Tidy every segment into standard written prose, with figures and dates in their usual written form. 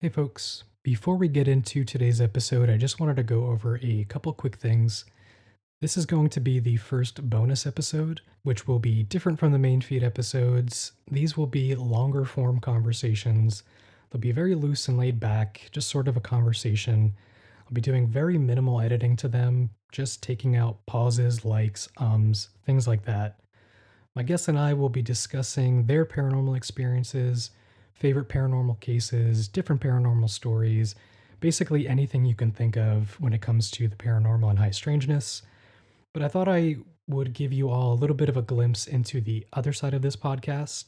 Hey folks, before we get into today's episode, I just wanted to go over a couple quick things. This is going to be the first bonus episode, which will be different from the main feed episodes. These will be longer form conversations. They'll be very loose and laid back, just sort of a conversation. I'll be doing very minimal editing to them, just taking out pauses, likes, things like that. My guest and I will be discussing their paranormal experiences, favorite paranormal cases, different paranormal stories, basically anything you can think of when it comes to the paranormal and high strangeness. But I thought I would give you all a little bit of a glimpse into the other side of this podcast.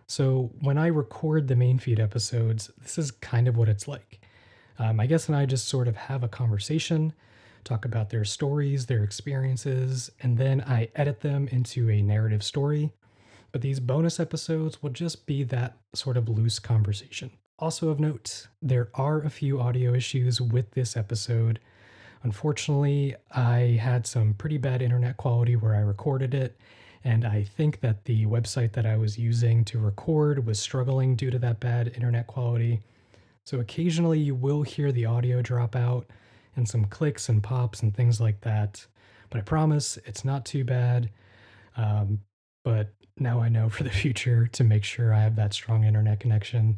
So, when I record the main feed episodes, this is kind of what it's like. My guest and I just sort of have a conversation, talk about their stories, their experiences, and then I edit them into a narrative story. But these bonus episodes will just be that sort of loose conversation. Also, of note, there are a few audio issues with this episode. Unfortunately, I had some pretty bad internet quality where I recorded it, and I think that the website that I was using to record was struggling due to that bad internet quality. So occasionally you will hear the audio drop out and some clicks and pops and things like that. But I promise it's not too bad. Um, but now I know for the future to make sure I have that strong internet connection.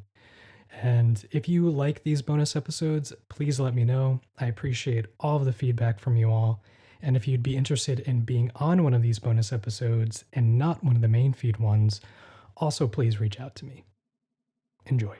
And if you like these bonus episodes, please let me know. I appreciate all of the feedback from you all. And if you'd be interested in being on one of these bonus episodes and not one of the main feed ones, also please reach out to me. Enjoy.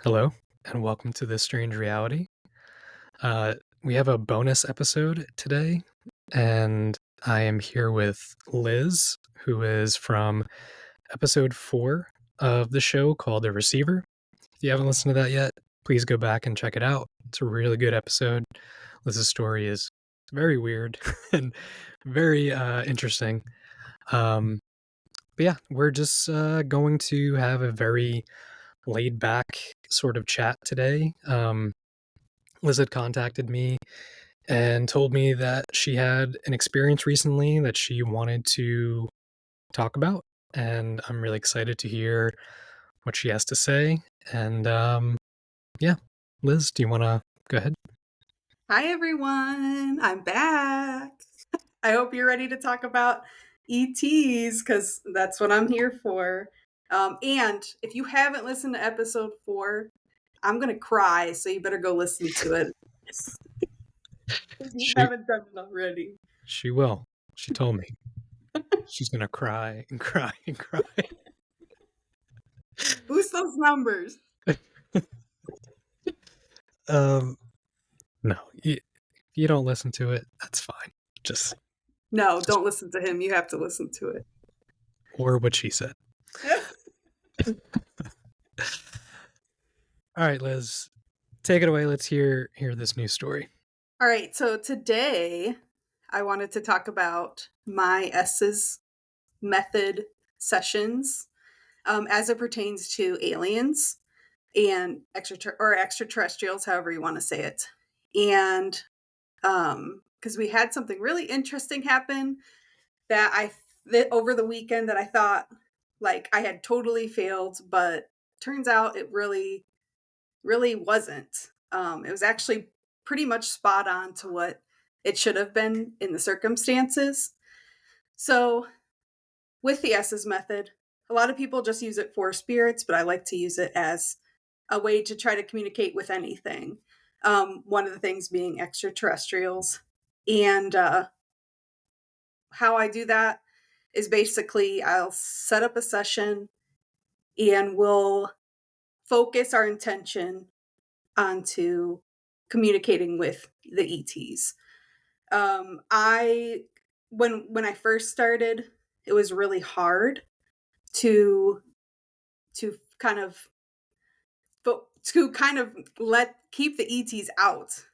Hello, and welcome to This Strange Reality. We have a bonus episode today, and I am here with Liz, who is from episode 4 of the show called The Receiver. If you haven't listened to that yet, please go back and check it out. It's a really good episode. Liz's story is very weird and very interesting. But yeah, we're just going to have a very laid back sort of chat today. Liz had contacted me and told me that she had an experience recently that she wanted to talk about. And I'm really excited to hear what she has to say. And yeah, Liz, do you want to go ahead? Hi, everyone. I'm back. I hope you're ready to talk about ETs because that's what I'm here for. And if you haven't listened to episode 4, I'm going to cry, so you better go listen to it if you She haven't done it already. she will. She told me. She's gonna cry and cry and cry. Boost those numbers. No, if you don't listen to it, that's fine. Just No, don't listen to him. You have to listen to it. or what she said. All right, Liz, take it away. Let's hear this new story. All right, so today I wanted to talk about my S's method sessions as it pertains to aliens and extraterrestrials, however you want to say it. And because we had something really interesting happen that over the weekend that I thought like I had totally failed, but turns out it really, really wasn't. It was actually pretty much spot on to what it should have been in the circumstances. So with the S's method, a lot of people just use it for spirits, but I like to use it as a way to try to communicate with anything. One of the things being extraterrestrials. And how I do that is basically I'll set up a session and we'll focus our intention onto communicating with the ETs. I when I first started, it was really hard to kind of to kind of let keep the ETs out.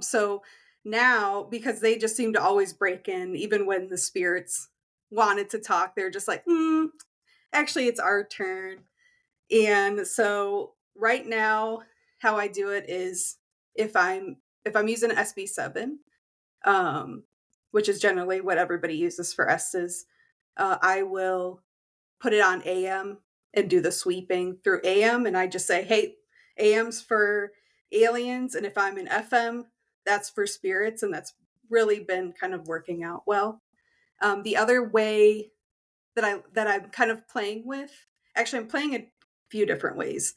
So now, because they just seem to always break in, even when the spirits wanted to talk, they're just like, actually, it's our turn. And so right now, how I do it is if I'm if I'm using SB7, um, which is generally what everybody uses for S's, I will put it on AM and do the sweeping through AM. And I just say, hey, AM's for aliens. And if I'm in FM, that's for spirits. And that's really been kind of working out well. The other way that I'm kind of playing with, actually, I'm playing a few different ways.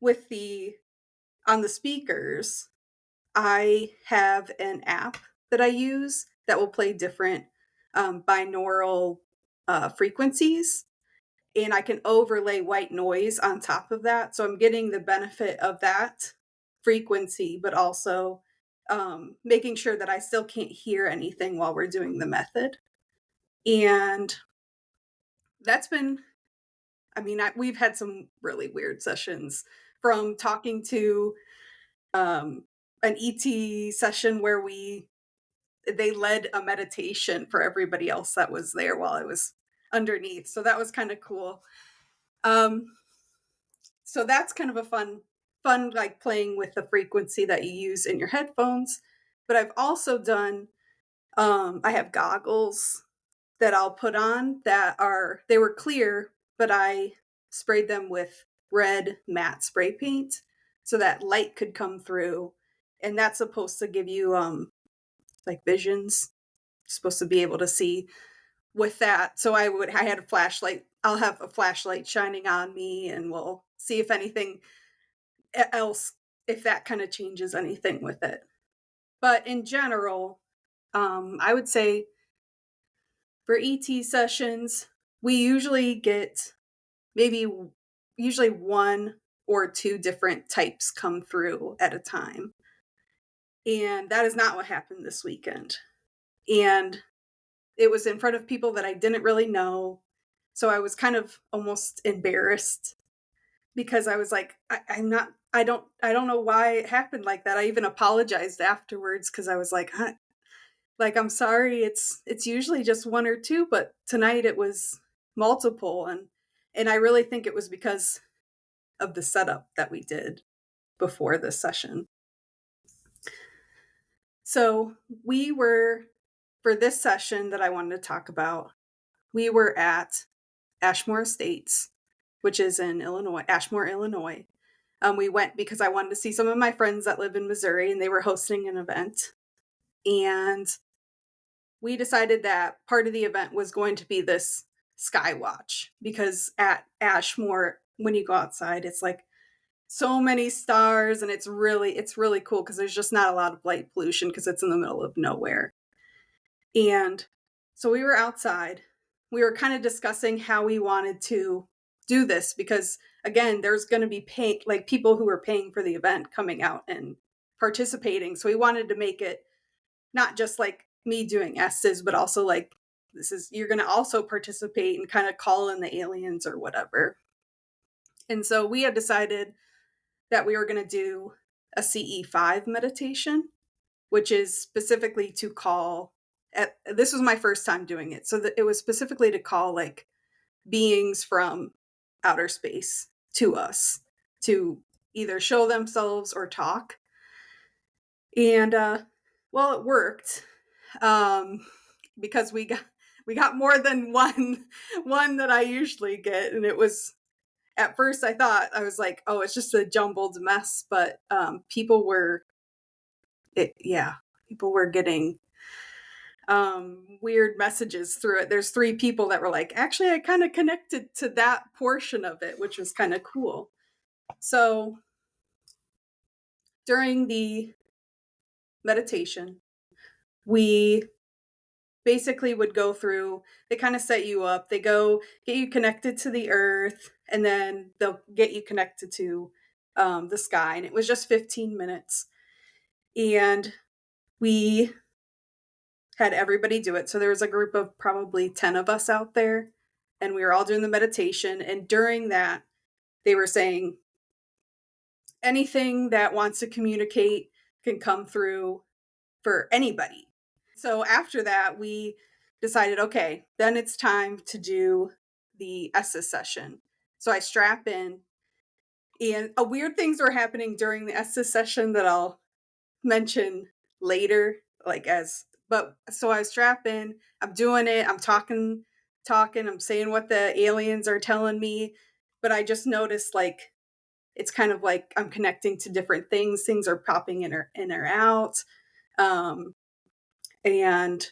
With the on the speakers, I have an app that I use that will play different binaural frequencies, and I can overlay white noise on top of that. So I'm getting the benefit of that frequency, but also making sure that I still can't hear anything while we're doing the method. And that's been, I mean, we've had some really weird sessions, from talking to an ET session where they led a meditation for everybody else that was there while I was underneath. So that was kind of cool. Um, so that's kind of a fun like playing with the frequency that you use in your headphones. But I've also done I have goggles that I'll put on that they were clear, but I sprayed them with red matte spray paint so that light could come through, and that's supposed to give you like visions. You're supposed to be able to see with that. So I had a flashlight. I'll have a flashlight shining on me, and we'll see if anything else, if that kind of changes anything with it. But in general, I would say for ET sessions, we usually get maybe usually one or two different types come through at a time. And that is not what happened this weekend. And it was in front of people that I didn't really know. So I was kind of almost embarrassed because I was like, I don't know why it happened like that. I even apologized afterwards because I was like, I'm sorry. It's usually just one or two, but tonight it was multiple, and I really think it was because of the setup that we did before this session. So we were for this session that I wanted to talk about, we were at Ashmore Estates, which is in Illinois, Ashmore, Illinois. We went because I wanted to see some of my friends that live in Missouri, and they were hosting an event. And we decided that part of the event was going to be this sky watch, because at Ashmore, when you go outside, it's like so many stars, and it's really cool because there's just not a lot of light pollution because it's in the middle of nowhere. And so we were outside. We were kind of discussing how we wanted to do this because, again, there's going to be like people who are paying for the event coming out and participating. So we wanted to make it not just like me doing S's, but also like you're going to also participate and kind of call in the aliens or whatever. And so we had decided that we were going to do a CE5 meditation, which is specifically to call this was my first time doing it. So that it was specifically to call like beings from outer space to us to either show themselves or talk. And well, it worked. Because we got more than one that I usually get, and it was, at first I was like, oh, it's just a jumbled mess, but yeah, people were getting weird messages through it. There's three people that were like, actually, I kind of connected to that portion of it, which was kind of cool. So during the meditation, we basically would go through, they kind of set you up, they go get you connected to the earth, and then they'll get you connected to the sky. And it was just 15 minutes. And we had everybody do it. So there was a group of probably 10 of us out there, and we were all doing the meditation. And during that, they were saying, anything that wants to communicate can come through for anybody. So after that, we decided, okay, then it's time to do the Esses session. So I strap in, and weird things were happening during the Esses session that I'll mention later, like as but so I strap in, I'm doing it, I'm talking, I'm saying what the aliens are telling me, but I just noticed like it's kind of like I'm connecting to different things. Things are popping in or out. Um, and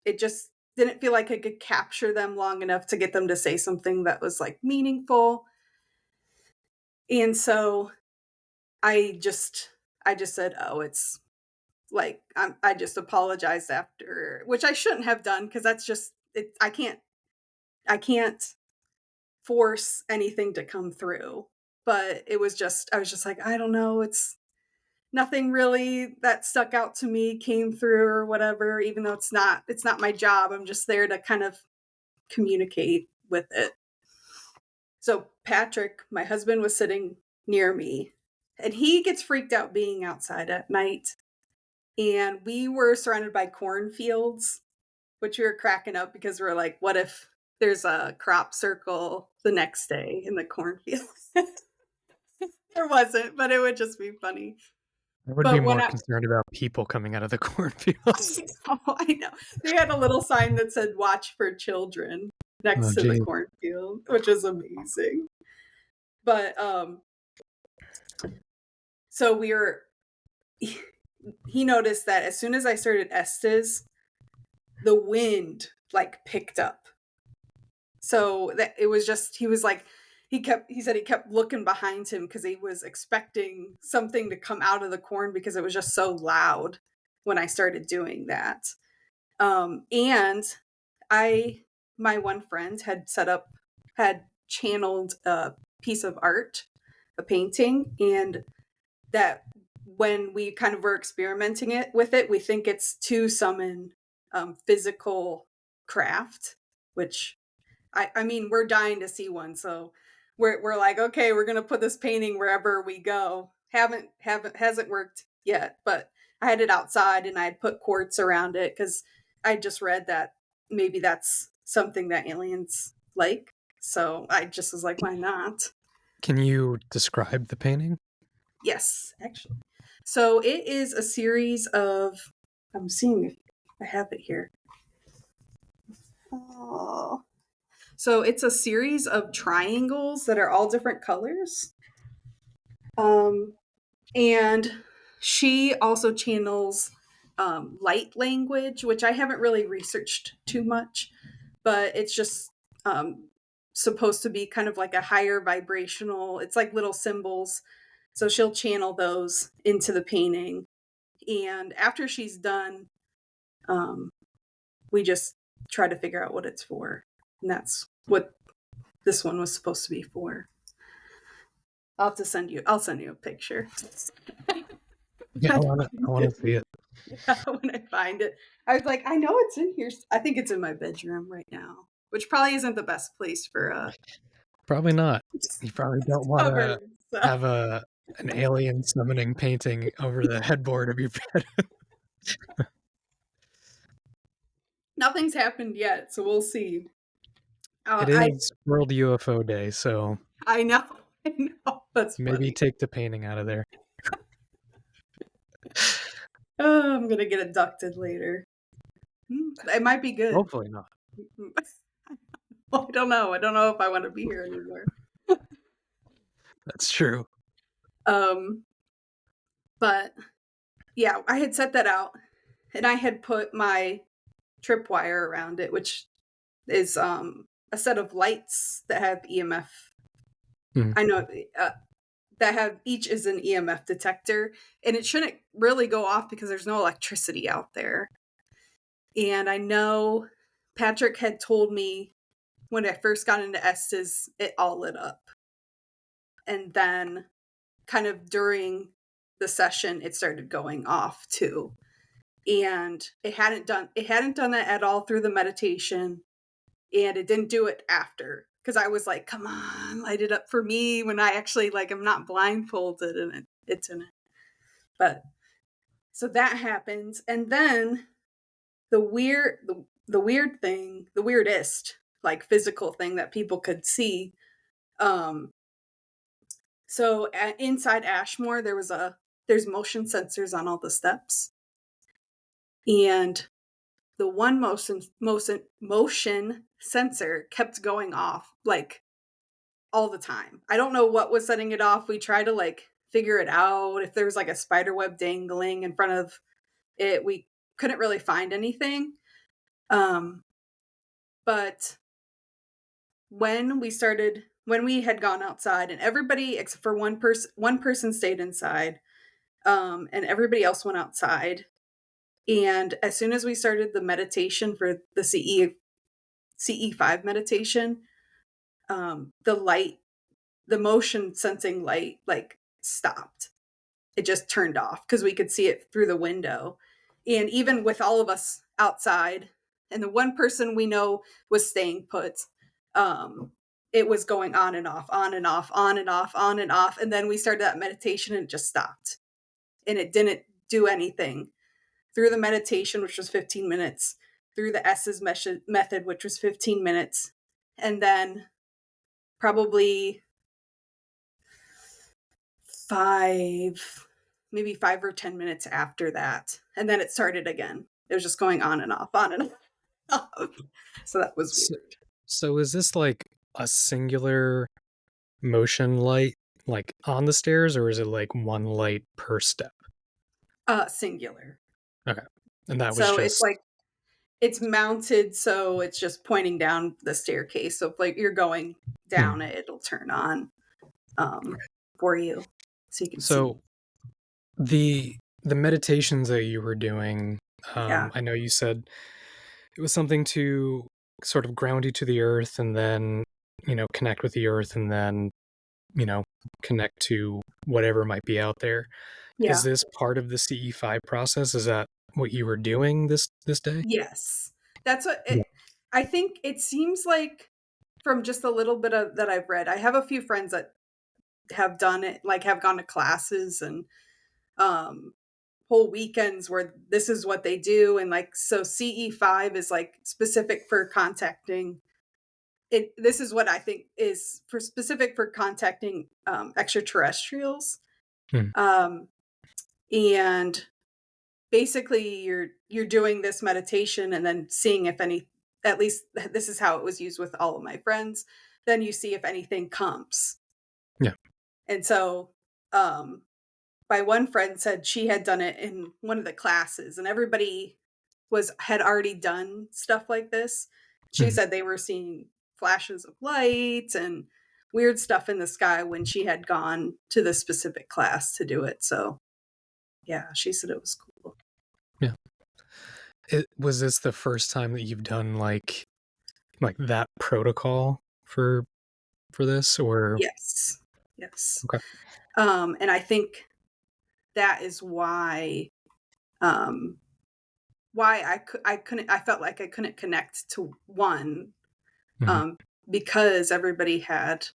it just didn't feel like I could capture them long enough to get them to say something that was like meaningful. And so I just I just said, "Oh, it's like I just apologized after," which I shouldn't have done because that's just it. I can't force anything to come through. But it was just I was just like, I don't know. It's nothing really that stuck out to me came through or whatever. Even though it's not my job. I'm just there to kind of communicate with it. So Patrick, my husband, was sitting near me, and he gets freaked out being outside at night. And we were surrounded by cornfields, which we were cracking up because we're like, what if there's a crop circle the next day in the cornfield? There wasn't, but it would just be funny. I would be But when more I, concerned about people coming out of the cornfields. I know they had a little sign that said "Watch for children" Oh, next to the geez. cornfield, which is amazing. But so we were. He noticed that as soon as I started Estes, the wind like picked up. So that it was just he was like he said he kept looking behind him because he was expecting something to come out of the corn because it was just so loud when I started doing that. And I my one friend had channeled a piece of art, a painting, and that when we kind of were experimenting it with it, we think it's to summon physical craft, which I mean, we're dying to see one. So we're like, okay, we're gonna put this painting wherever we go. Haven't hasn't worked yet, but I had it outside and I had put quartz around it because I just read that maybe that's something that aliens like. So I just was like, why not? Can you describe the painting? Yes, actually. So it is a series of. I'm seeing if I have it here. Oh. So it's a series of triangles that are all different colors. Um, and she also channels light language, which I haven't really researched too much, but it's just um, supposed to be kind of like a higher vibrational, it's like little symbols. So she'll channel those into the painting. And after she's done, um, we just try to figure out what it's for. And that's what this one was supposed to be for. I'll send you a picture. Yeah, I want to see it. When I find it. I was like, I know it's in here. I think it's in my bedroom right now, which probably isn't the best place for Probably not. You probably don't want to cover. So have an alien summoning painting over the headboard of your bed. nothing's happened yet, so we'll see. It I is World UFO Day, so I know, I know. That's maybe funny. take the painting out of there. Oh, I'm gonna get abducted later. It might be good. Hopefully not. I don't know. I don't know if I want to be here anymore. That's true. Um, but yeah, I had set that out, and I had put my tripwire around it, which is a set of lights that have EMF. Hmm. I know that have each is an EMF detector, and it shouldn't really go off because there's no electricity out there. And I know Patrick had told me when I first got into Estes, it all lit up. And then kind of during the session, it started going off too. And it hadn't done that at all through the meditation, and it didn't do it after, because I was like, come on, light it up for me, when I actually, like, I'm not blindfolded and it's in it. But so that happens, and then the weird thing, the weirdest, like, physical thing that people could see. um inside Ashmore, there's motion sensors on all the steps, and the one motion sensor kept going off, like, all the time. I don't know what was setting it off. We tried to, like, figure it out, if there was, like, a spider web dangling in front of it. We couldn't really find anything. Um, but when we had gone outside, and everybody except for one person stayed inside, and everybody else went outside. And as soon as we started the meditation for the CE5 meditation, the light, the motion sensing light, like, stopped. It just turned off because we could see it through the window. And even with all of us outside, and the one person we know was staying put, um, it was going on and off, on and off, on and off, on and off. And then we started that meditation and it just stopped. And it didn't do anything through the meditation, which was 15 minutes, through the S's method, which was 15 minutes. And then probably maybe 5 or 10 minutes after that. And then it started again. It was just going on and off, on and off. So that was So, weird. so is this like a singular motion light, like on the stairs, or is it like one light per step? Singular. Okay. And that was So it's just, like, it's mounted, so it's just pointing down the staircase. So if, like, you're going down hmm. it, it'll turn on, for you, so you can see. So the meditations that you were doing, Yeah. I know you said it was something to sort of ground you to the earth and then, connect with the earth and then, you know, connect to whatever might be out there. Is Yeah. this part of the CE5 process? Is that what you were doing this day? Yes. That's what Yeah. it I think it seems like, from just a little bit of that I've read. I have a few friends that have done it, like, have gone to classes and, um, whole weekends where this is what they do. And, like, so CE5 is, like, specific for contacting it. This is what I think is for specific for contacting, extraterrestrials. Hmm. Um, and basically you're doing this meditation and then seeing if any, at least this is how it was used with all of my friends, then you see if anything comes. Yeah. And so, um my one friend said she had done it in one of the classes, and everybody had already done stuff like this. She Hmm. said they were seeing flashes of light and weird stuff in the sky when she had gone to the specific class to do it. So yeah, she said it was cool. Yeah. Was this the first time that you've done like that protocol for this, or Yes. Yes. okay? And I think that is um why I felt like I couldn't connect to one, Mhm. um because everybody had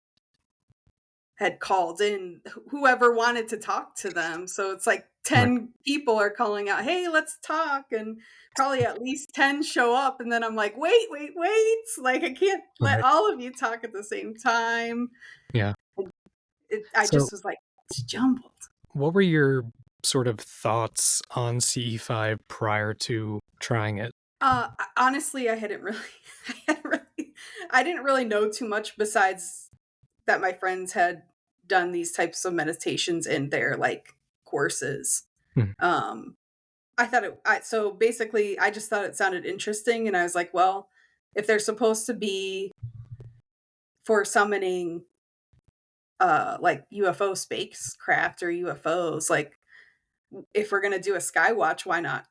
called in, whoever wanted to talk to them. So it's like Right. 10 people are calling out, "Hey, let's talk." And probably at least 10 show up. And then I'm like, wait, wait, wait. Like, I can't let Right. all of you talk at the same time. Yeah. I So just was like, it's jumbled. what were your sort of thoughts on CE5 prior to trying it? Honestly, I hadn't really, I didn't really know too much, besides that my friends had done these types of meditations in their, like, courses. Mhm. Um, so basically, I just thought it sounded interesting, and I was like, well, if they're supposed to be for summoning, like, UFO spacecraft or UFOs, like, if we're gonna do a sky watch, why not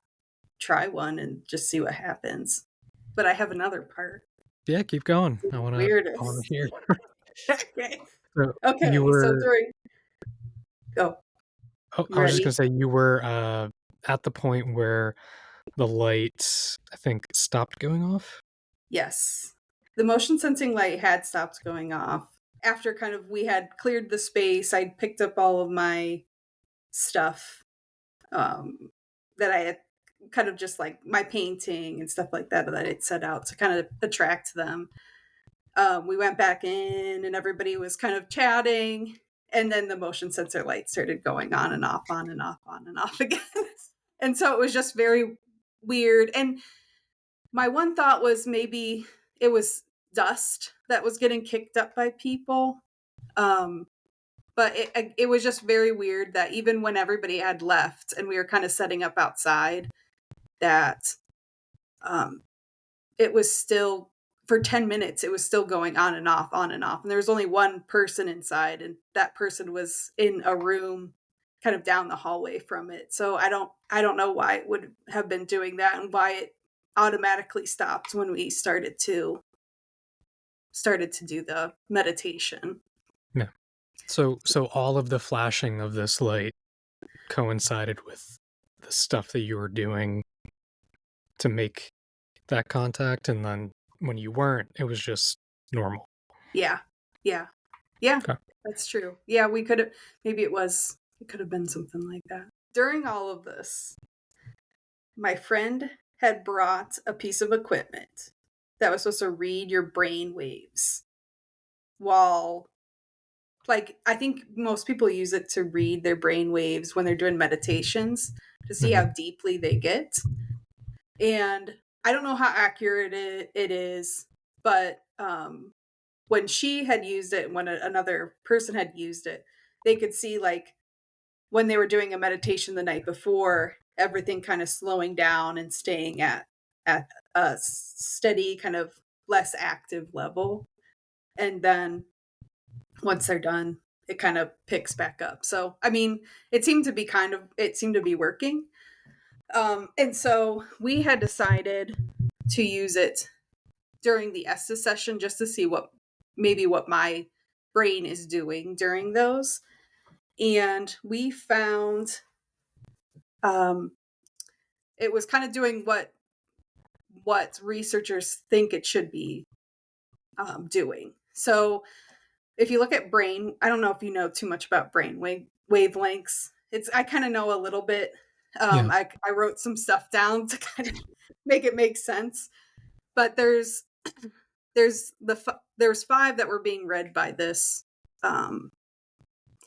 try one and just see what happens? But I have another part. Yeah, keep going. I wanna Weirdest. hear. Okay. So you Okay, so were during go. Oh, You I was just gonna ready? say you were, at the point where the lights, I think, stopped going off? Yes. The motion sensing light had stopped going off. After kind of we had cleared the space, I picked up all of my stuff um, that I had kind of just like my painting and stuff like that that I had set out to kind of attract them. We went back in and everybody was kind of chatting. And then the motion sensor light started going on and off, on and off, on and off again. And so it was just very weird. And my one thought was maybe it was dust that was getting kicked up by people. Um, but it was just very weird that even when everybody had left and we were kind of setting up outside, that um, it was still for 10 minutes it was still going on and off, on and off, and there was only one person inside, and that person was in a room kind of down the hallway from it. So I don't know why it would have been doing that and why it automatically stopped when we started to do the meditation. Yeah. So all of the flashing of this light coincided with the stuff that you were doing to make that contact, and then when you weren't, it was just normal. Yeah. Yeah. Yeah. Okay. That's true. Yeah, we could have maybe it could have been something like that. During all of this, my friend had brought a piece of equipment that was supposed to read your brain waves while like I think most people use it to read their brain waves when they're doing meditations to see how Mhm. deeply they get. And I don't know how accurate it is, but when she had used it and when another person had used it, they could see like when they were doing a meditation the night before, everything kind of slowing down and staying at a steady kind of less active level. And then once they're done, it kind of picks back up. So, I mean, it seemed to be working. And so we had decided to use it during the Estes session just to see what my brain is doing during those. And we found um, it was kind of doing what researchers think it should be doing. So if you look at brain, I don't know if you know too much about wavelengths. It's I kind of know a little bit. Yeah. I wrote some stuff down to kind of make it make sense. But there's five that were being read by this um,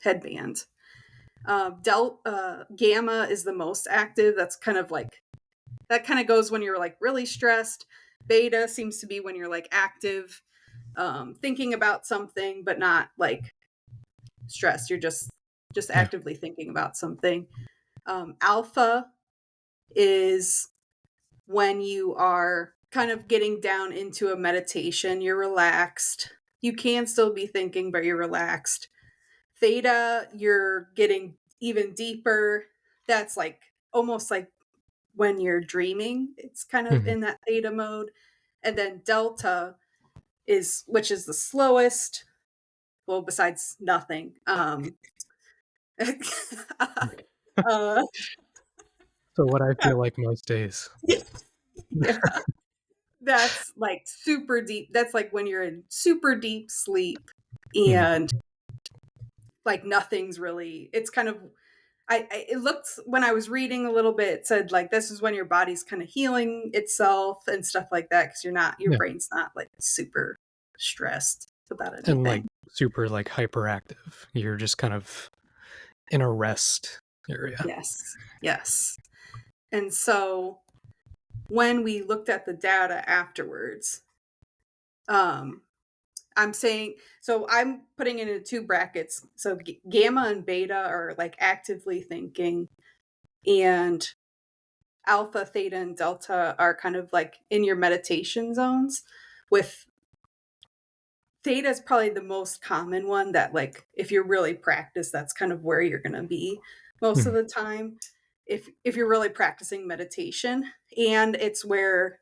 headband. Gamma is the most active. That's kind of like that kind of goes when you're like really stressed. Beta seems to be when you're like active, thinking about something, but not like stressed. You're just Yeah. actively thinking about something. Alpha is when you are kind of getting down into a meditation. You're relaxed. You can still be thinking, but you're relaxed. Theta, you're getting even deeper. That's like almost like when you're dreaming. It's kind of Mhm. in that theta mode. And then delta which is the slowest. Well, besides nothing. uh, So what I feel like most days. yeah, that's like super deep. That's like when you're in super deep sleep Mhm. and like nothing's really. It's kind of it looked when I was reading a little bit, it said like this is when your body's kind of healing itself and stuff like that because your Yeah. brain's not like super stressed about And, like, anything. super, like, hyperactive. You're just kind of in a rest area. Yes, yes. And so when we looked at the data afterwards, um, I'm saying so I'm putting it into two brackets. So gamma and beta are like actively thinking, and alpha, theta, and delta are kind of like in your meditation zones. With theta is probably the most common one that like if you're really practiced, that's kind of where you're gonna be most of Mhm. the time. If you're really practicing meditation, and it's where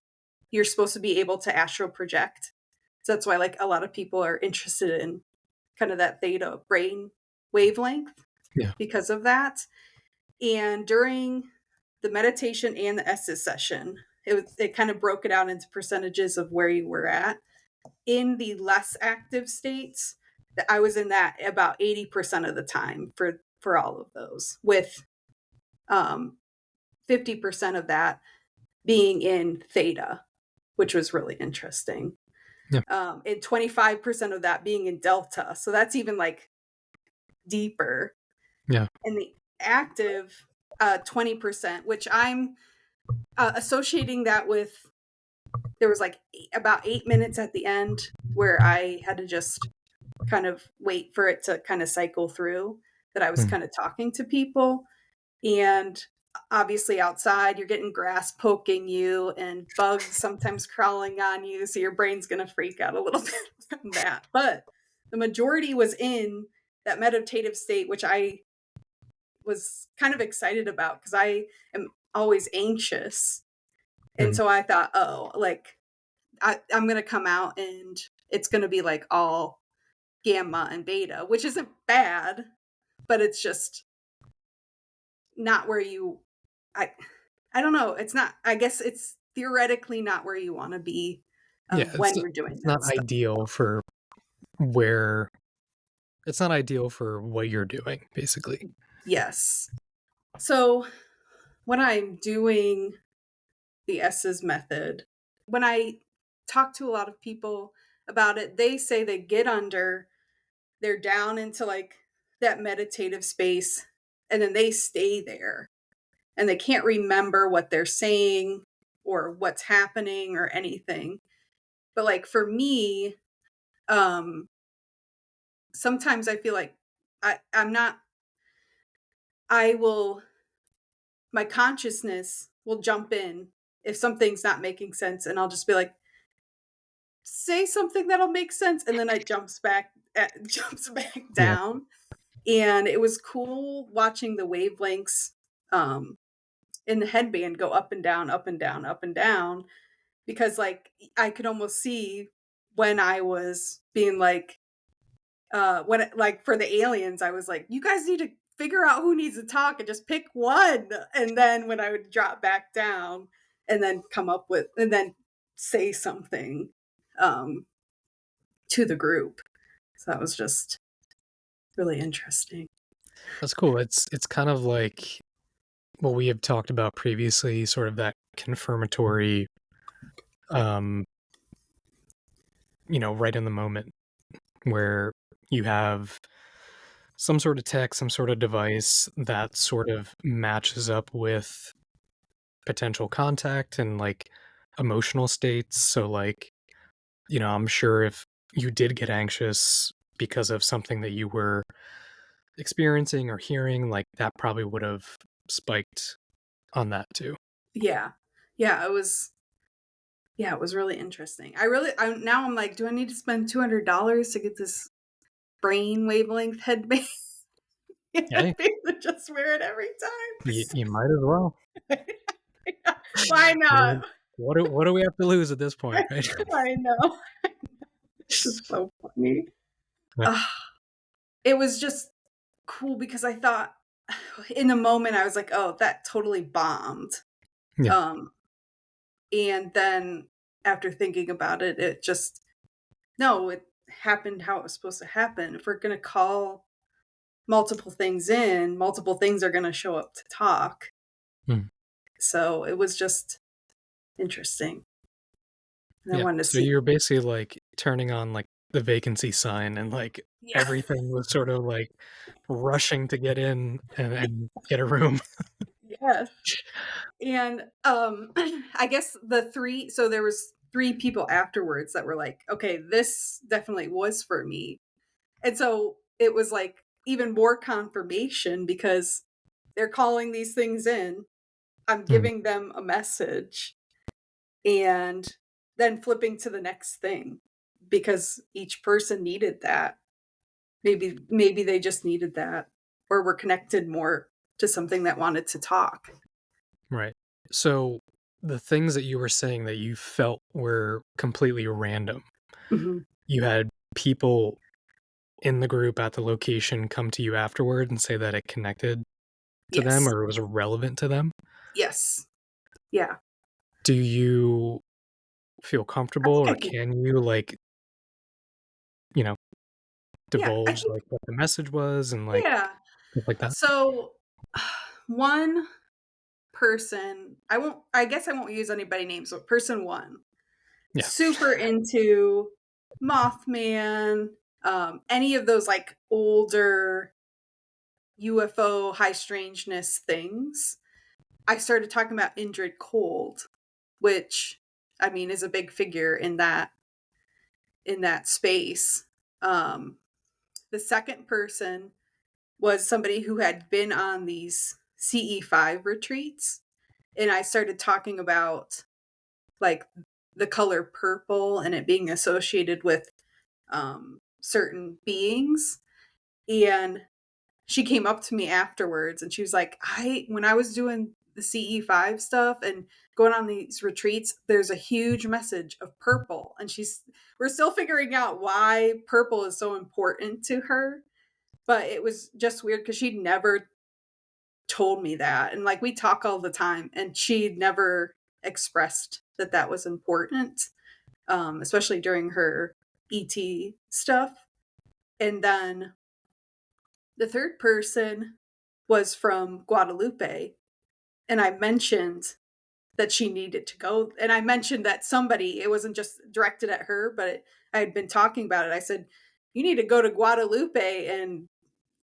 you're supposed to be able to astral project. So that's why like a lot of people are interested in kind of that theta brain wavelength Yeah. because of that. And during the meditation and the S's session, it kind of broke it out into percentages of where you were at. In the less active states, that I was in that about 80% of the time for all of those, with 50% of that being in theta, which was really interesting. Yeah. And 25% of that being in delta. So that's even like deeper. Yeah. And the active 20%, which I'm associating that with, there was like about 8 minutes at the end where I had to just kind of wait for it to kind of cycle through, that I was Mm. kind of talking to people. And obviously outside you're getting grass poking you and bugs sometimes crawling on you, so your brain's going to freak out a little bit from that. But the majority was in that meditative state, which I was kind of excited about because I am always anxious. And Mm. so I thought, oh, like I'm going to come out and it's going to be like all gamma and beta, which isn't bad, but it's just not where you, I I don't know. It's not, I guess it's theoretically not where you want to be Yeah, when you're doing it's not that stuff. ideal for where it's not ideal for what you're doing, basically. Yes. So when I'm doing the S's method, when I talk to a lot of people about it, they say they get under, they're down into like that meditative space, and then they stay there and they can't remember what they're saying or what's happening or anything. But like for me, um sometimes I feel like I'm not, I will, my consciousness will jump in if something's not making sense, and I'll just be like, say something that'll make sense, and then it jumps back jumps back Yeah. down. And it was cool watching the wavelengths um in the headband go up and down, up and down, up and down, because like I could almost see when I was being like, when it, like for the aliens, I was like, you guys need to figure out who needs to talk and just pick one. And then when I would drop back down and then come up with, and then say something um, to the group. So that was just really interesting. That's cool. It's kind of like what we have talked about previously, sort of that confirmatory, um, right in the moment where you have some sort of tech, some sort of device that sort of matches up with potential contact and like emotional states. So like, I'm sure if you did get anxious because of something that you were experiencing or hearing, like that probably would have spiked on that too. Yeah. Yeah. It was really interesting. Now I'm like, do I need to spend $200 to get this brain wavelength headband? Yeah, I'd be able to just wear it every you might as well. time. Why I not? mean, what do we have to lose at this point, right? I know. It's just so funny. Yeah. Ugh, it was just cool because I thought in the moment I was like, "Oh, that totally bombed." Yeah. Um, and then after thinking about it, it just, no, it happened how it was supposed to happen. If we're gonna call multiple things in, multiple things are gonna show up to talk. Mm. So it was just interesting, and I Yeah. wanted to So see. you're basically like turning on like the vacancy sign and like Yeah. everything was sort of like rushing to get in and get a room. Yes. And, I guess there was 3 people afterwards that were like, "Okay, this definitely was for me." And so it was like even more confirmation because they're calling these things in. I'm Mm. giving them a message and then flipping to the next thing because each person needed that. Maybe they just needed that, or were connected more to something that wanted to talk. Right. So the things that you were saying that you felt were completely random, Mhm. you had people in the group at the location come to you afterward and say that it connected. to them Yes. or was relevant to them. Yes. Yeah. Do you feel I comfortable think or I could. can you, like, you know, Yeah, I divulge, think. like, what the message was and, like, Yeah. stuff like that? So, one person, I guess I won't use anybody names, but person 1, Yeah. super into Mothman, any of those, like, older UFO high strangeness things. I started talking about Indrid Cold, which, I mean, is a big figure in that space. Um, the second person was somebody who had been on these CE5 retreats, and I started talking about, like, the color purple and it being associated with certain beings. And she came up to me afterwards and she was like, when I was doing the CE5 stuff and going on these retreats, there's a huge message of purple. And we're still figuring out why purple is so important to her. But it was just weird because she'd never told me that. And, like, we talk all the time and she'd never expressed that that was important, especially during her ET stuff. And then the third person was from Guadalupe. And I mentioned that she needed to go. And I mentioned that somebody, it wasn't just directed at her, but I had been talking about it. I said, you need to go to Guadalupe and,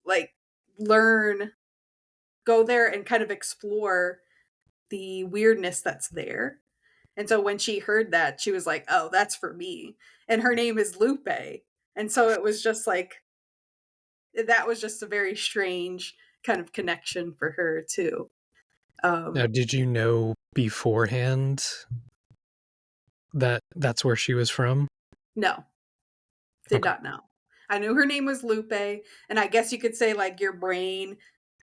like, learn, go there and kind of explore the weirdness that's there. And so when she heard that, she was like, oh, that's for me. And her name is Lupe. And so it was just like, that was just a very strange kind of connection for her, too. Now, Um, did you know beforehand that that's where she was from? no, did Okay. not know. I knew her name was Lupe. And I guess you could say, like, your brain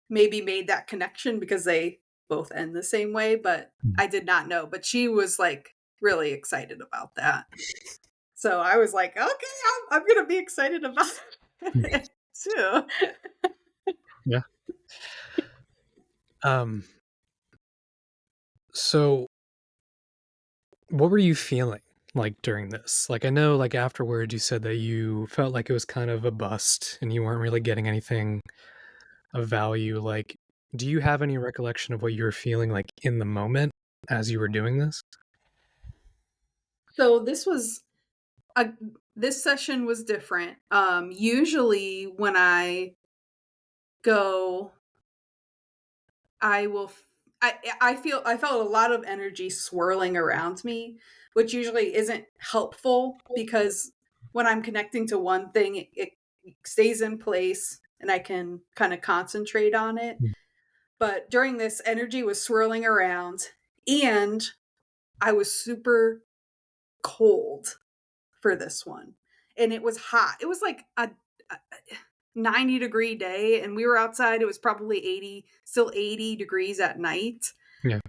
maybe made that connection because they both end the same way, but Mm. I did not know. But she was, like, really excited about that. So I was like, okay, I'm going to be excited about it too. Yeah. Um, so what were you feeling like during this? Like, I know, like, afterwards you said that you felt like it was kind of a bust and you weren't really getting anything of value. Like, do you have any recollection of what you were feeling like in the moment as you were doing this? So a, this session was different. Usually when I go, I will. I felt a lot of energy swirling around me, which usually isn't helpful because when I'm connecting to one thing, it stays in place and I can kind of concentrate on it. Mm. But during this, energy was swirling around, and I was super cold for this one. And it was hot. It was like a 90-degree day, and we were outside. It was probably 80, still 80 degrees at night. Yeah.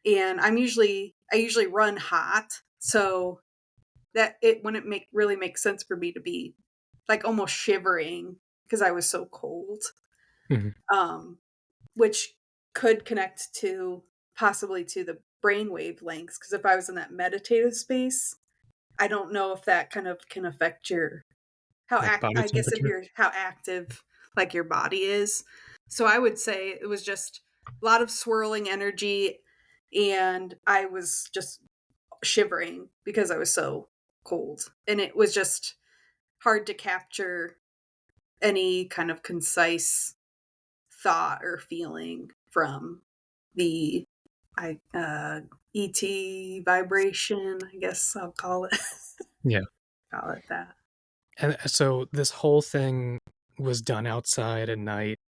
And I usually run hot. So that it wouldn't really make sense for me to be, like, almost shivering because I was so cold. Mhm. Um, which could connect to, possibly, to the brainwave lengths. Because if I was in that meditative space, I don't know if that kind of can affect your Like body I guess if temperature? you're how active, like, your body is. So I would say it was just a lot of swirling energy, and I was just shivering because I was so cold, and it was just hard to capture any kind of concise thought or feeling from the I ET vibration, I guess I'll call it Yeah. call it that. And so this whole thing was done outside at night,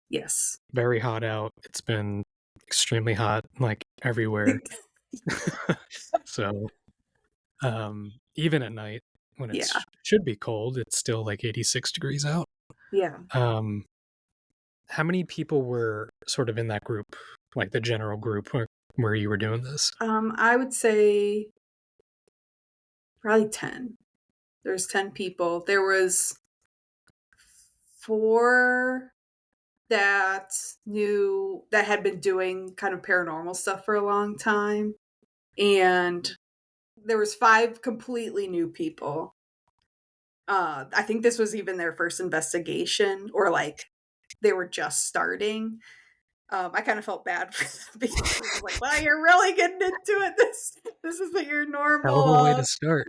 Yes. very hot out. It's been extremely hot, like, everywhere. So, even at night when it Yeah. should be cold, it's still like 86 degrees out. Yeah. Um, how many people were sort of in that group, like the general group where you were doing this? I would say probably 10. There's 10 people. There was 4 that had been doing kind of paranormal stuff for a long time, and there was 5 completely new people. I think this was even their first investigation, or like they were just starting. I kind of felt bad for them because I was like, "Wow, you're really getting into it. This isn't your Hell of normal." a way to start.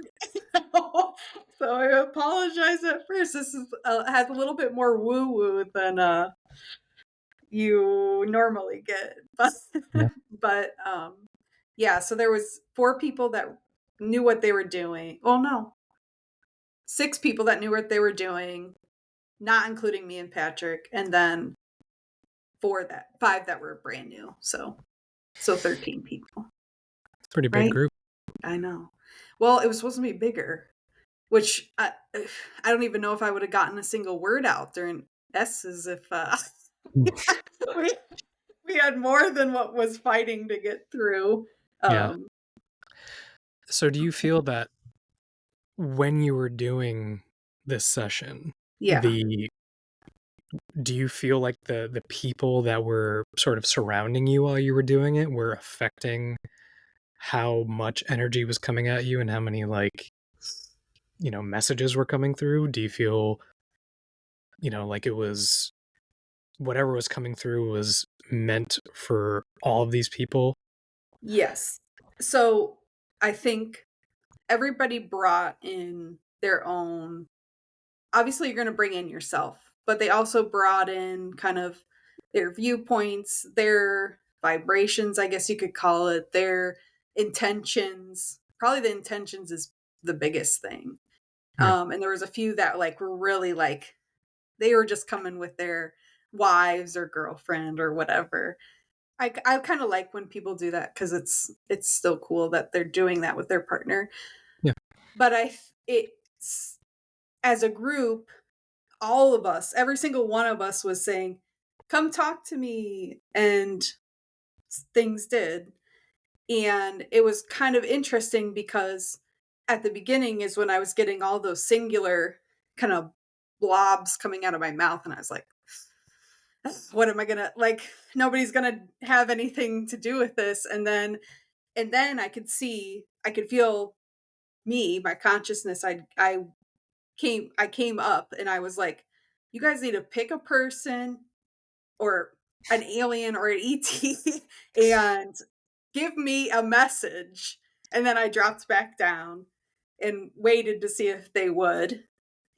So I apologize at first. This is has a little bit more woo woo than you normally get, but Yeah. but yeah. So there was 4 people that knew what they were doing. Well, no, 6 people that knew what they were doing, not including me and Patrick, and then 5 that were brand new. So 13 people, Pretty big right? group. I know. Well, it was supposed to be bigger, which I don't even know if I would have gotten a single word out during S's if we we had more than what was fighting to get through. Yeah. Um, So do you feel that when you were doing this session, yeah. the do you feel like the people that were sort of surrounding you while you were doing it were affecting how much energy was coming at you and how many, like, messages were coming through? Do you feel, like it was whatever was coming through was meant for all of these people? Yes. So I think everybody brought in their own. Obviously, you're going to bring in yourself, but they also brought in kind of their viewpoints, their vibrations, I guess you could call it, their intentions. Probably the intentions is the biggest thing. Yeah. And there was a few that like were really like they were just coming with their wives or girlfriend or whatever. I kind of like when people do that because it's still cool that they're doing that with their partner. Yeah. But it's as a group, all of us, every single one of us was saying, "Come talk to me," and things did. And it was kind of interesting because at the beginning is when I was getting all those singular kind of blobs coming out of my mouth, and I was like, what am I gonna like? Nobody's gonna have anything to do with this. And then I could feel me, my consciousness. I came up, and I was like, you guys need to pick a person or an alien or an ET and give me a message. And then I dropped back down and waited to see if they would.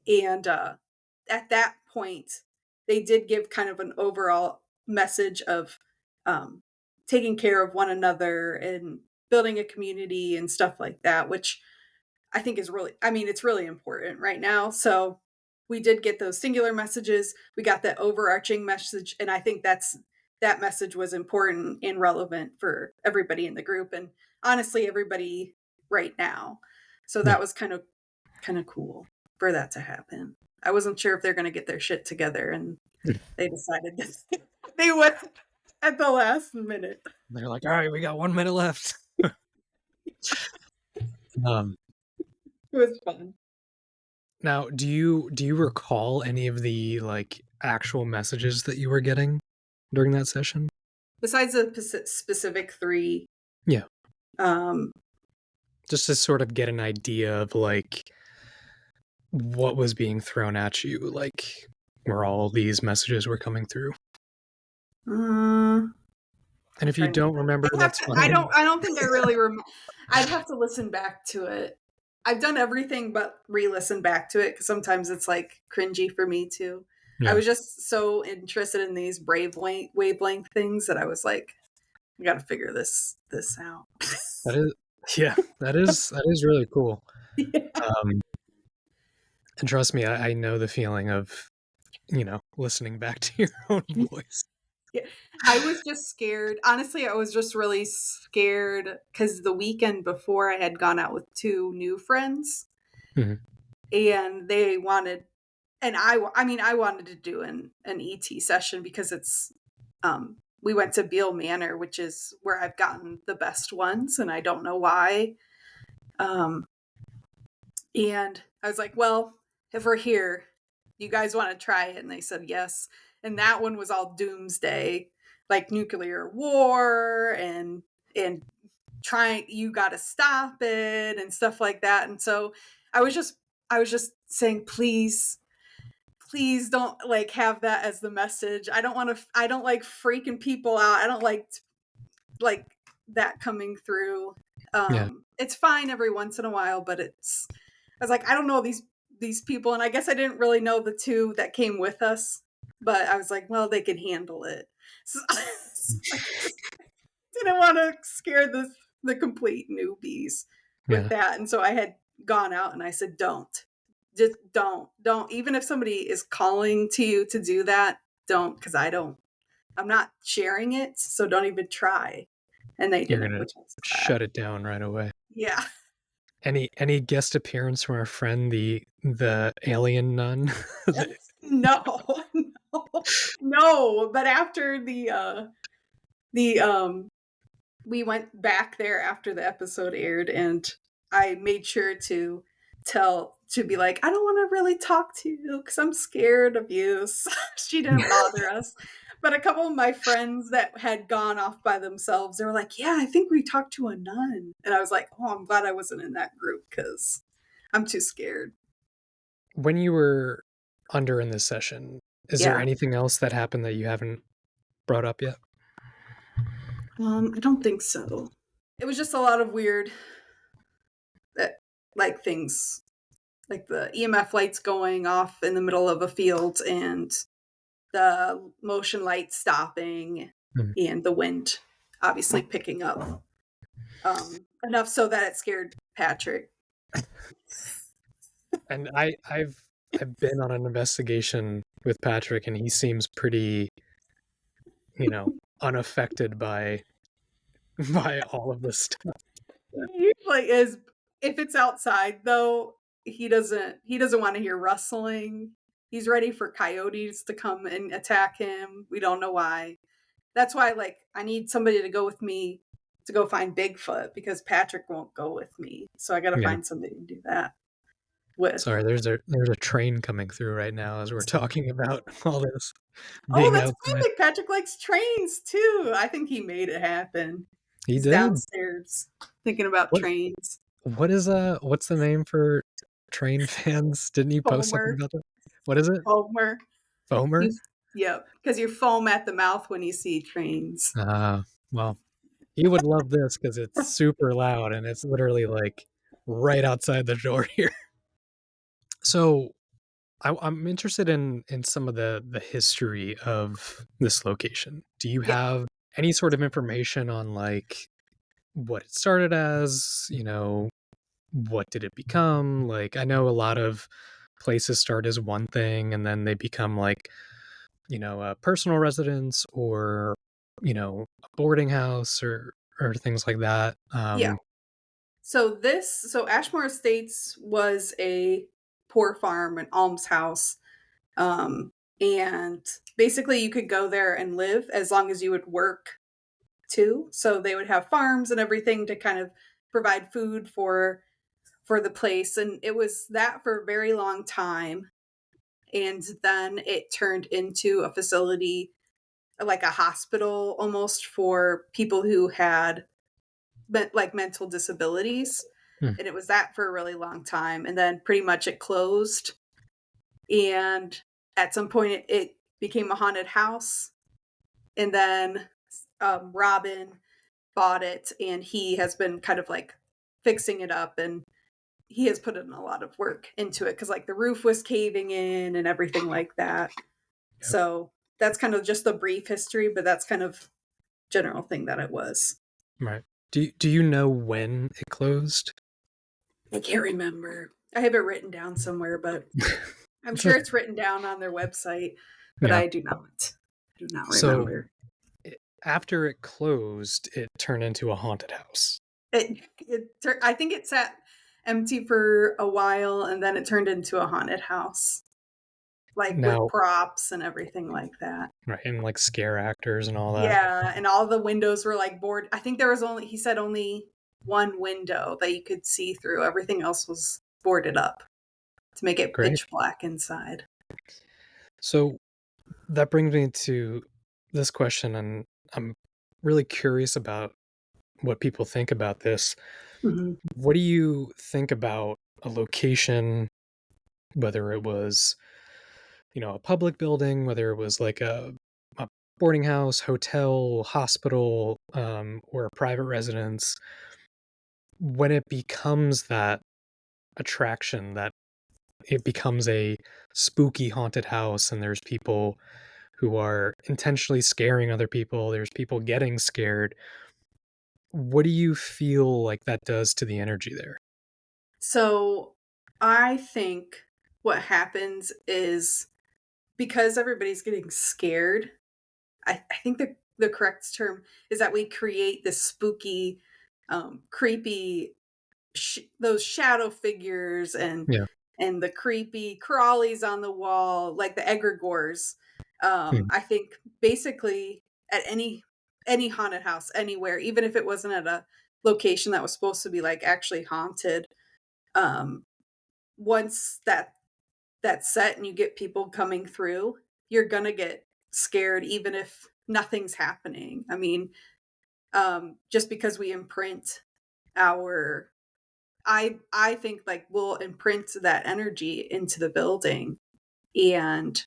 And at that point, they did give kind of an overall message of um, taking care of one another and building a community and stuff like that, which I think is really, I mean, it's really important right now. So we did get those singular messages. We got that overarching message. And I think that message was important and relevant for everybody in the group and honestly, everybody right now. So Yeah. that was kind of cool for that to happen. I wasn't sure if they're going to get their shit together, and they decided that they would at the last minute. They're like, all right, we got 1 minute left. um It was fun. Now, do you recall any of the, like, actual messages that you were getting during that session? Besides the specific 3, Yeah. um, Just to sort of get an idea of, like, what was being thrown at you, like, where all these messages were coming through. I'm And if you trying to don't think. remember, that's I fine. don't. I don't think I really. I'd have to listen back to it. I've done everything but re-listen back to it because sometimes it's like cringy for me too. I Yeah. was just so interested in these brave wavelength things that I was like, I got to figure this out. That is yeah, that is really cool. Yeah. Um, and trust me, I know the feeling of, listening back to your own voice. Yeah. I was just scared. Honestly, I was just really scared because the weekend before I had gone out with 2 new friends Mhm. and they wanted, and I mean, I wanted to do an ET session because we went to Beale Manor, which is where I've gotten the best ones, and I don't know why. Um, and I was like, well, if we're here, you guys want to try it? And they said yes. And that one was all doomsday, like nuclear war and trying, you got to stop it and stuff like that. And so I was just I was just saying, please don't like have that as the message. I don't like freaking people out. I don't like that coming through. Yeah. It's fine every once in a while, but I was like, I don't know these people, and I guess I didn't really know the two that came with us, but I was like, well, they can handle it. So, I just didn't want to scare the complete newbies with Yeah. that, and so I had gone out and I said, don't, just don't. Even if somebody is calling to you to do that, don't, because I'm not sharing it, so don't even try. And they You're didn't, gonna which was sad. shut it down right away. Yeah. Any guest appearance from our friend the alien nun? No, no, no. But after the we went back there after the episode aired, and I made sure to be like, I don't want to really talk to you because I'm scared of you. So she didn't bother us. But a couple of my friends that had gone off by themselves, they were like, yeah, I think we talked to a nun. And I was like, oh, I'm glad I wasn't in that group because I'm too scared. When you were under in this session, is there Yeah. anything else that happened that you haven't brought up yet? I don't think so. It was just a lot of weird that like things like the EMF lights going off in the middle of a field and the motion light stopping Hmm. and the wind obviously picking up enough so that it scared Patrick. And I've been on an investigation with Patrick, and he seems pretty, you know, unaffected by by all of this stuff. He usually is. If it's outside though, he doesn't want to hear rustling. He's ready for coyotes to come and attack him. We don't know why. That's why like I need somebody to go with me to go find Bigfoot because Patrick won't go with me. So I got to Yeah. find somebody to do that with. Sorry, there's a train coming through right now as we're talking about all this Oh, being that's outside. perfect. Patrick likes trains too. I think he made it happen. He He's did. downstairs thinking about What trains. what's the name for train fans? Didn't you post something Foamer. about that? What is it? Foamer. Foamer? You, yep. Because you foam at the mouth when you see trains. Well, he would love this because it's super loud and it's literally like right outside the door here. So I'm interested in some of the history of this location. Do you Yep. have any sort of information on like what it started as? What did it become? Like, I know a lot of places start as one thing and then they become like, a personal residence or, a boarding house or things like that. Yeah. So Ashmore Estates was a poor farm, an almshouse. Um, and basically you could go there and live as long as you would work too. So they would have farms and everything to kind of provide food for the place. And it was that for a very long time. And then it turned into a facility, like a hospital almost for people who had like mental disabilities. Hmm. And it was that for a really long time. And then pretty much it closed. And at some point it became a haunted house. And then Robin bought it and he has been kind of like fixing it up, and he has put in a lot of work into it because like the roof was caving in and everything like that. Yep. So that's kind of just a brief history, but that's kind of general thing that it was. Right. Do you know when it closed? I can't remember. I have it written down somewhere, but I'm It's sure okay. it's written down on their website, but Yeah. I do not. I do not So remember. after it closed, it turned into a haunted house. I think it sat empty for a while and then it turned into a haunted house, like with Now, props and everything like that. right, and like scare actors and all that. Yeah, and all the windows were like board. I think there was only, he said only one window that you could see through. Everything else was boarded up to make it Great. pitch black inside. So that brings me to this question, and I'm really curious about what people think about this. Mhm. What do you think about a location, whether it was, a public building, whether it was like a boarding house, hotel, hospital, or a private residence, when it becomes that attraction, that it becomes a spooky haunted house, and there's people who are intentionally scaring other people, there's people getting scared. What do you feel like that does to the energy there? So, I think what happens is because everybody's getting scared, I think the correct term is that we create this spooky, creepy those shadow figures Yeah. and the creepy crawlies on the wall, like the egregores. Mhm. I think basically at any haunted house anywhere, even if it wasn't at a location that was supposed to be like actually haunted, um, once that's set and you get people coming through, you're gonna get scared even if nothing's happening. I mean, just because we imprint our I think, like, we'll imprint that energy into the building, and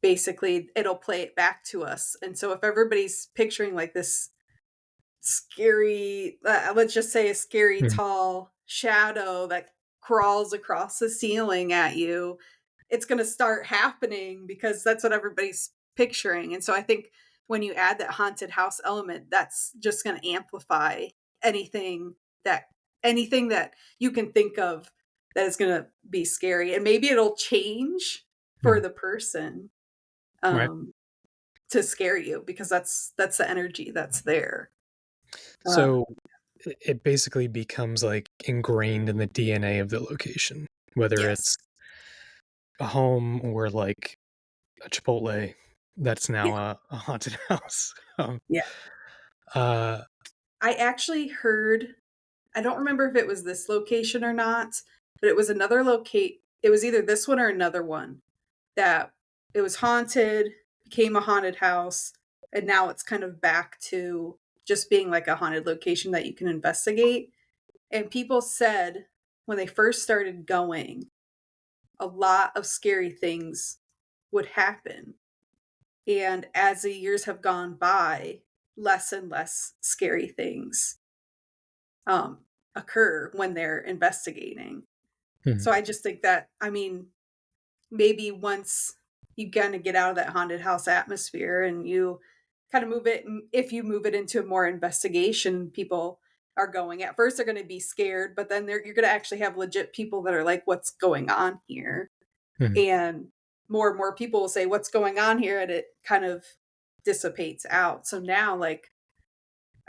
basically, it'll play it back to us, and so if everybody's picturing, like, this scary, let's just say a scary Mhm. tall shadow that crawls across the ceiling at you, it's gonna start happening because that's what everybody's picturing, and so I think when you add that haunted house element, that's just gonna amplify anything that anything that you can think of that is gonna be scary, and maybe it'll change for Mhm. the person, Right. um, to scare you because that's the energy that's there. Uh, So it basically becomes like ingrained in the DNA of the location, whether yes. it's a home or like a Chipotle that's Yeah, now a haunted house. yeah. Uh, I actually heard I don't remember if it was this location or not, but it was another locate it was either this one or another one that it was haunted, became a haunted house, and now it's kind of back to just being like a haunted location that you can investigate. And people said when they first started going, a lot of scary things would happen. And as the years have gone by, less and less scary things um, occur when they're investigating. mhm. So I just think that, I mean, maybe once you kind of get out of that haunted house atmosphere and you kind of move it, and if you move it into more investigation, people are going at first, they're going to be scared, but then you're going to actually have legit people that are like, what's going on here? Mhm. And more people will say, what's going on here? And it kind of dissipates out. So now, like,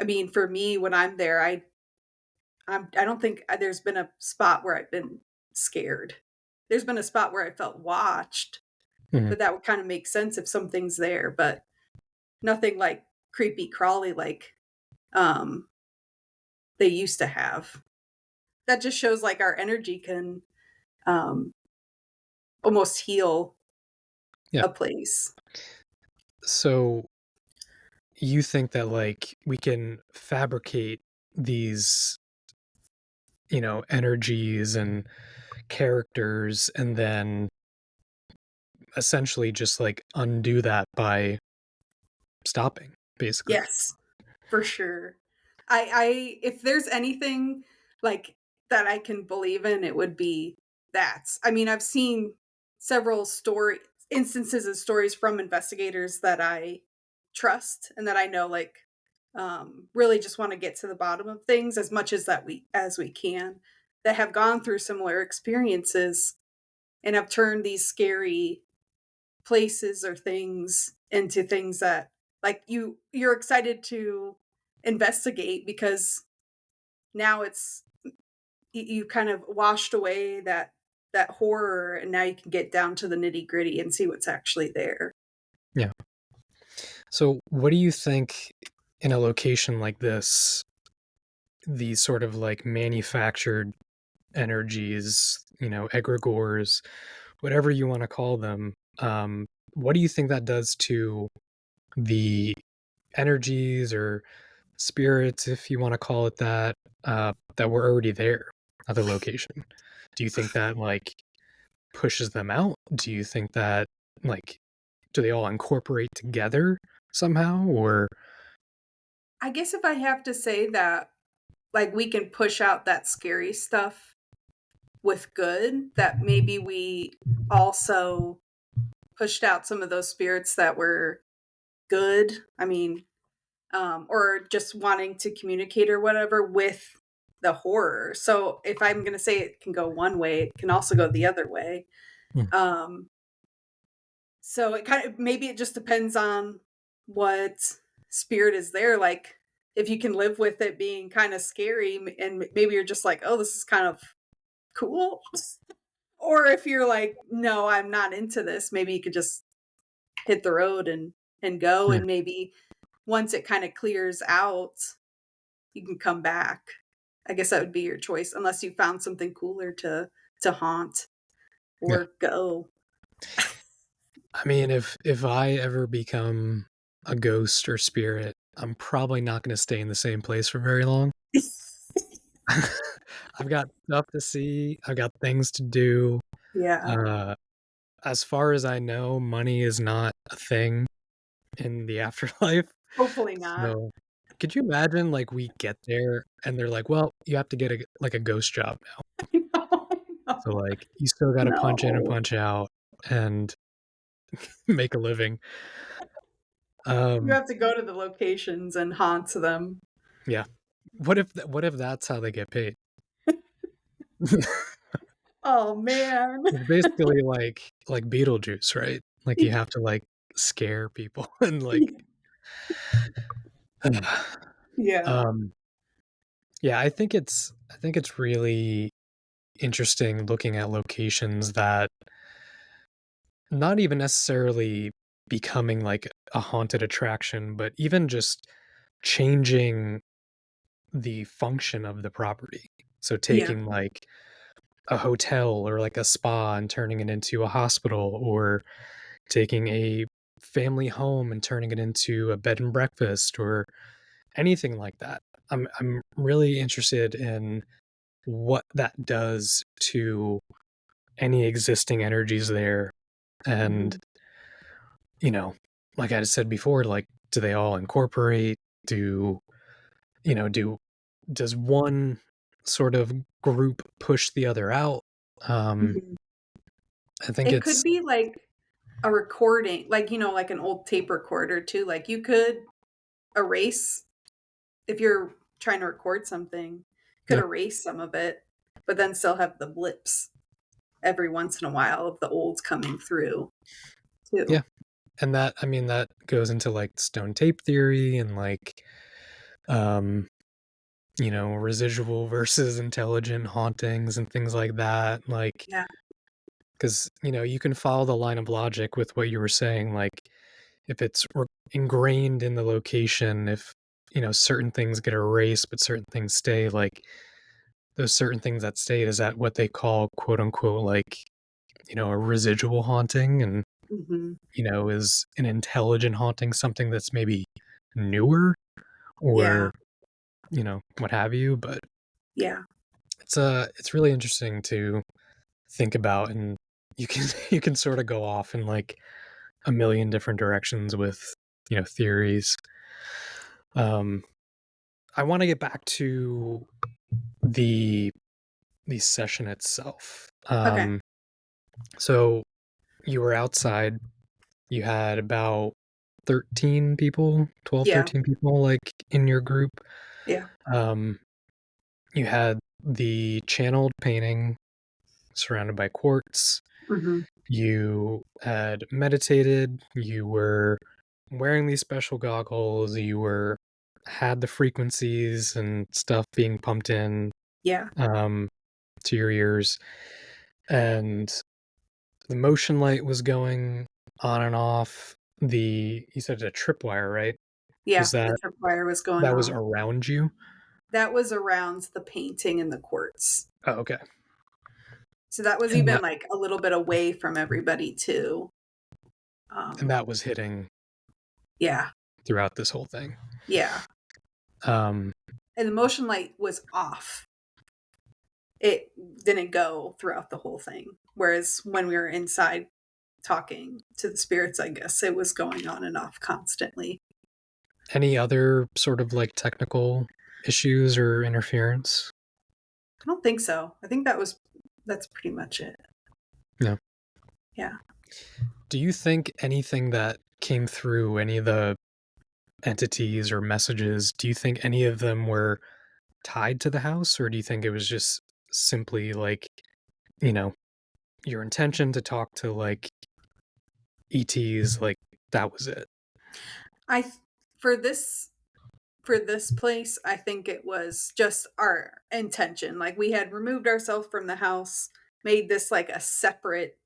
I mean, for me, when I'm there, I don't think there's been a spot where I've been scared. There's been a spot where I felt watched, Mhm. but that would kinda make sense if something's there, but nothing like creepy crawly like, um, they used to have. That just shows, like, our energy can, um, almost heal Yeah. a place. So you think that like we can fabricate these, energies and characters and then essentially just like undo that by stopping, basically. Yes. For sure. I if there's anything, like, that I can believe in, it would be that. I mean, I've seen several story instances of stories from investigators that I trust and that I know, like, really just wanna get to the bottom of things as much as we can, that have gone through similar experiences and have turned these scary places or things into things that like you're excited to investigate because now it's you kind of washed away that horror and now you can get down to the nitty gritty and see what's actually there. Yeah. So what do you think in a location like this, these sort of like manufactured energies, egregores, whatever you want to call them, what do you think that does to the energies or spirits, if you want to call it that, that were already there at the location? Do you think that like pushes them out? Do you think that like do they all incorporate together somehow? Or I guess if I have to say that, like, we can push out that scary stuff with good, that maybe we also pushed out some of those spirits that were good. I mean, or just wanting to communicate or whatever with the horror. So if I'm going to say it can go one way, it can also go the other way. Hmm, Um, so it kind of maybe it just depends on what spirit is there. Like if you can live with it being kind of scary, and maybe you're just like, oh, this is kind of cool. Or if you're like, no, I'm not into this, maybe you could just hit the road and go, yeah, and maybe once it kind of clears out, you can come back. I guess that would be your choice, unless you found something cooler to haunt yeah. or go. I mean, if I ever become a ghost or spirit, I'm probably not going to stay in the same place for very long. I've got stuff to see. I've got things to do. Yeah, Uh, as far as I know, money is not a thing in the afterlife. hopefully not. So, could you imagine like we get there and they're like, "Well, you have to get a ghost job now." So No, like you still got to punch in and no. punch out and make a living. You Um, have to go to the locations and haunt them. yeah. What if that's how they get paid? Oh man. It's basically like Beetlejuice, right? Like you have to like scare people and like Yeah. um yeah, I think it's really interesting looking at locations that not even necessarily becoming like a haunted attraction, but even just changing the function of the property. So Yeah. taking like a hotel or like a spa and turning it into a hospital, or taking a family home and turning it into a bed and breakfast or anything like that. I'm really interested in what that does to any existing energies there. And, Mhm. you know, like I said before, like, do they all incorporate? Do, you know, does one sort of group push the other out? Um, Mhm. I think It could it's, be like a recording, like, like an old tape recorder too. Like you could erase if you're trying to record something, could yeah, erase some of it, but then still have the blips every once in a while of the olds coming through yeah. too. And that, I mean, that goes into like stone tape theory and like, um, residual versus intelligent hauntings and things like that. Like, Yeah. because, you can follow the line of logic with what you were saying. Like, if it's ingrained in the location, if, certain things get erased, but certain things stay, like, those certain things that stayed, is that what they call, quote unquote, like, a residual haunting? And, Mhm. is an intelligent haunting something that's maybe newer Yeah. or, what have you? But Yeah. it's really interesting to think about, and you can you can sort of go off in like a million different directions with theories. um I want to get back to the the session itself. Okay. So you were outside, you had about 13 people, 12, Yeah. 13 people like in your group. Yeah. um you had the channeled painting surrounded by quartz. Mhm. You had meditated, you were wearing these special goggles, you were had the frequencies and stuff being pumped in, Yeah. um, to your ears, and the motion light was going on and off. You said a tripwire, right? Was Yeah. The that tripwire was going that was off. around you? That was around the painting and the quartz. Oh, okay. So that was And even that like a little bit away from everybody too. And Um, that was hitting yeah, throughout this whole thing. yeah. Um, And the motion light was off. It didn't go throughout the whole thing. Whereas when we were inside talking to the spirits, I guess it was going on and off constantly. any other sort of like technical issues or interference? I don't think so. I think that's pretty much it. No. Yeah. Do you think anything that came through, any of the entities or messages, do you think any of them were tied to the house, or do you think it was just simply like, you know, your intention to talk to like ETs, like that was it? I for this for this place, I think it was just our intention. Like we had removed ourselves from the house, made this like a separate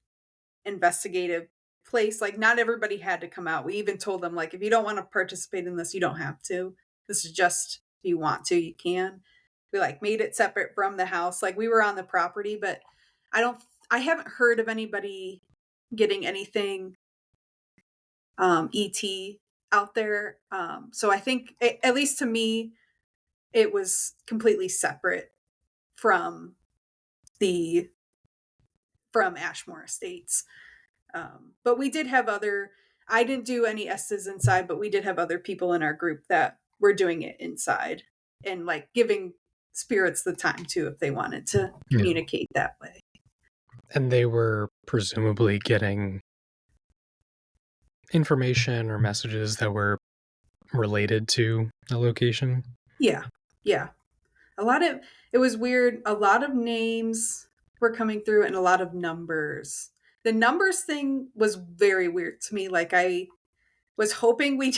investigative place. Like not everybody had to come out. We even told them like if you don't want to participate in this, you don't have to. This is just if you want to, you can. We like made it separate from the house. Like we were on the property, but I don't I haven't heard of anybody getting anything ET out there. So I think at least to me it was completely separate from the from Ashmore Estates. But we did have other. I didn't do any S's inside, but we did have other people in our group that were doing it inside and like giving spirits the time to if they wanted to Yeah. communicate that way. And they were presumably getting information or messages that were related to the location. Yeah, yeah. A lot of it was weird. A lot of names were coming through and a lot of numbers. The numbers thing was very weird to me. Like I was hoping we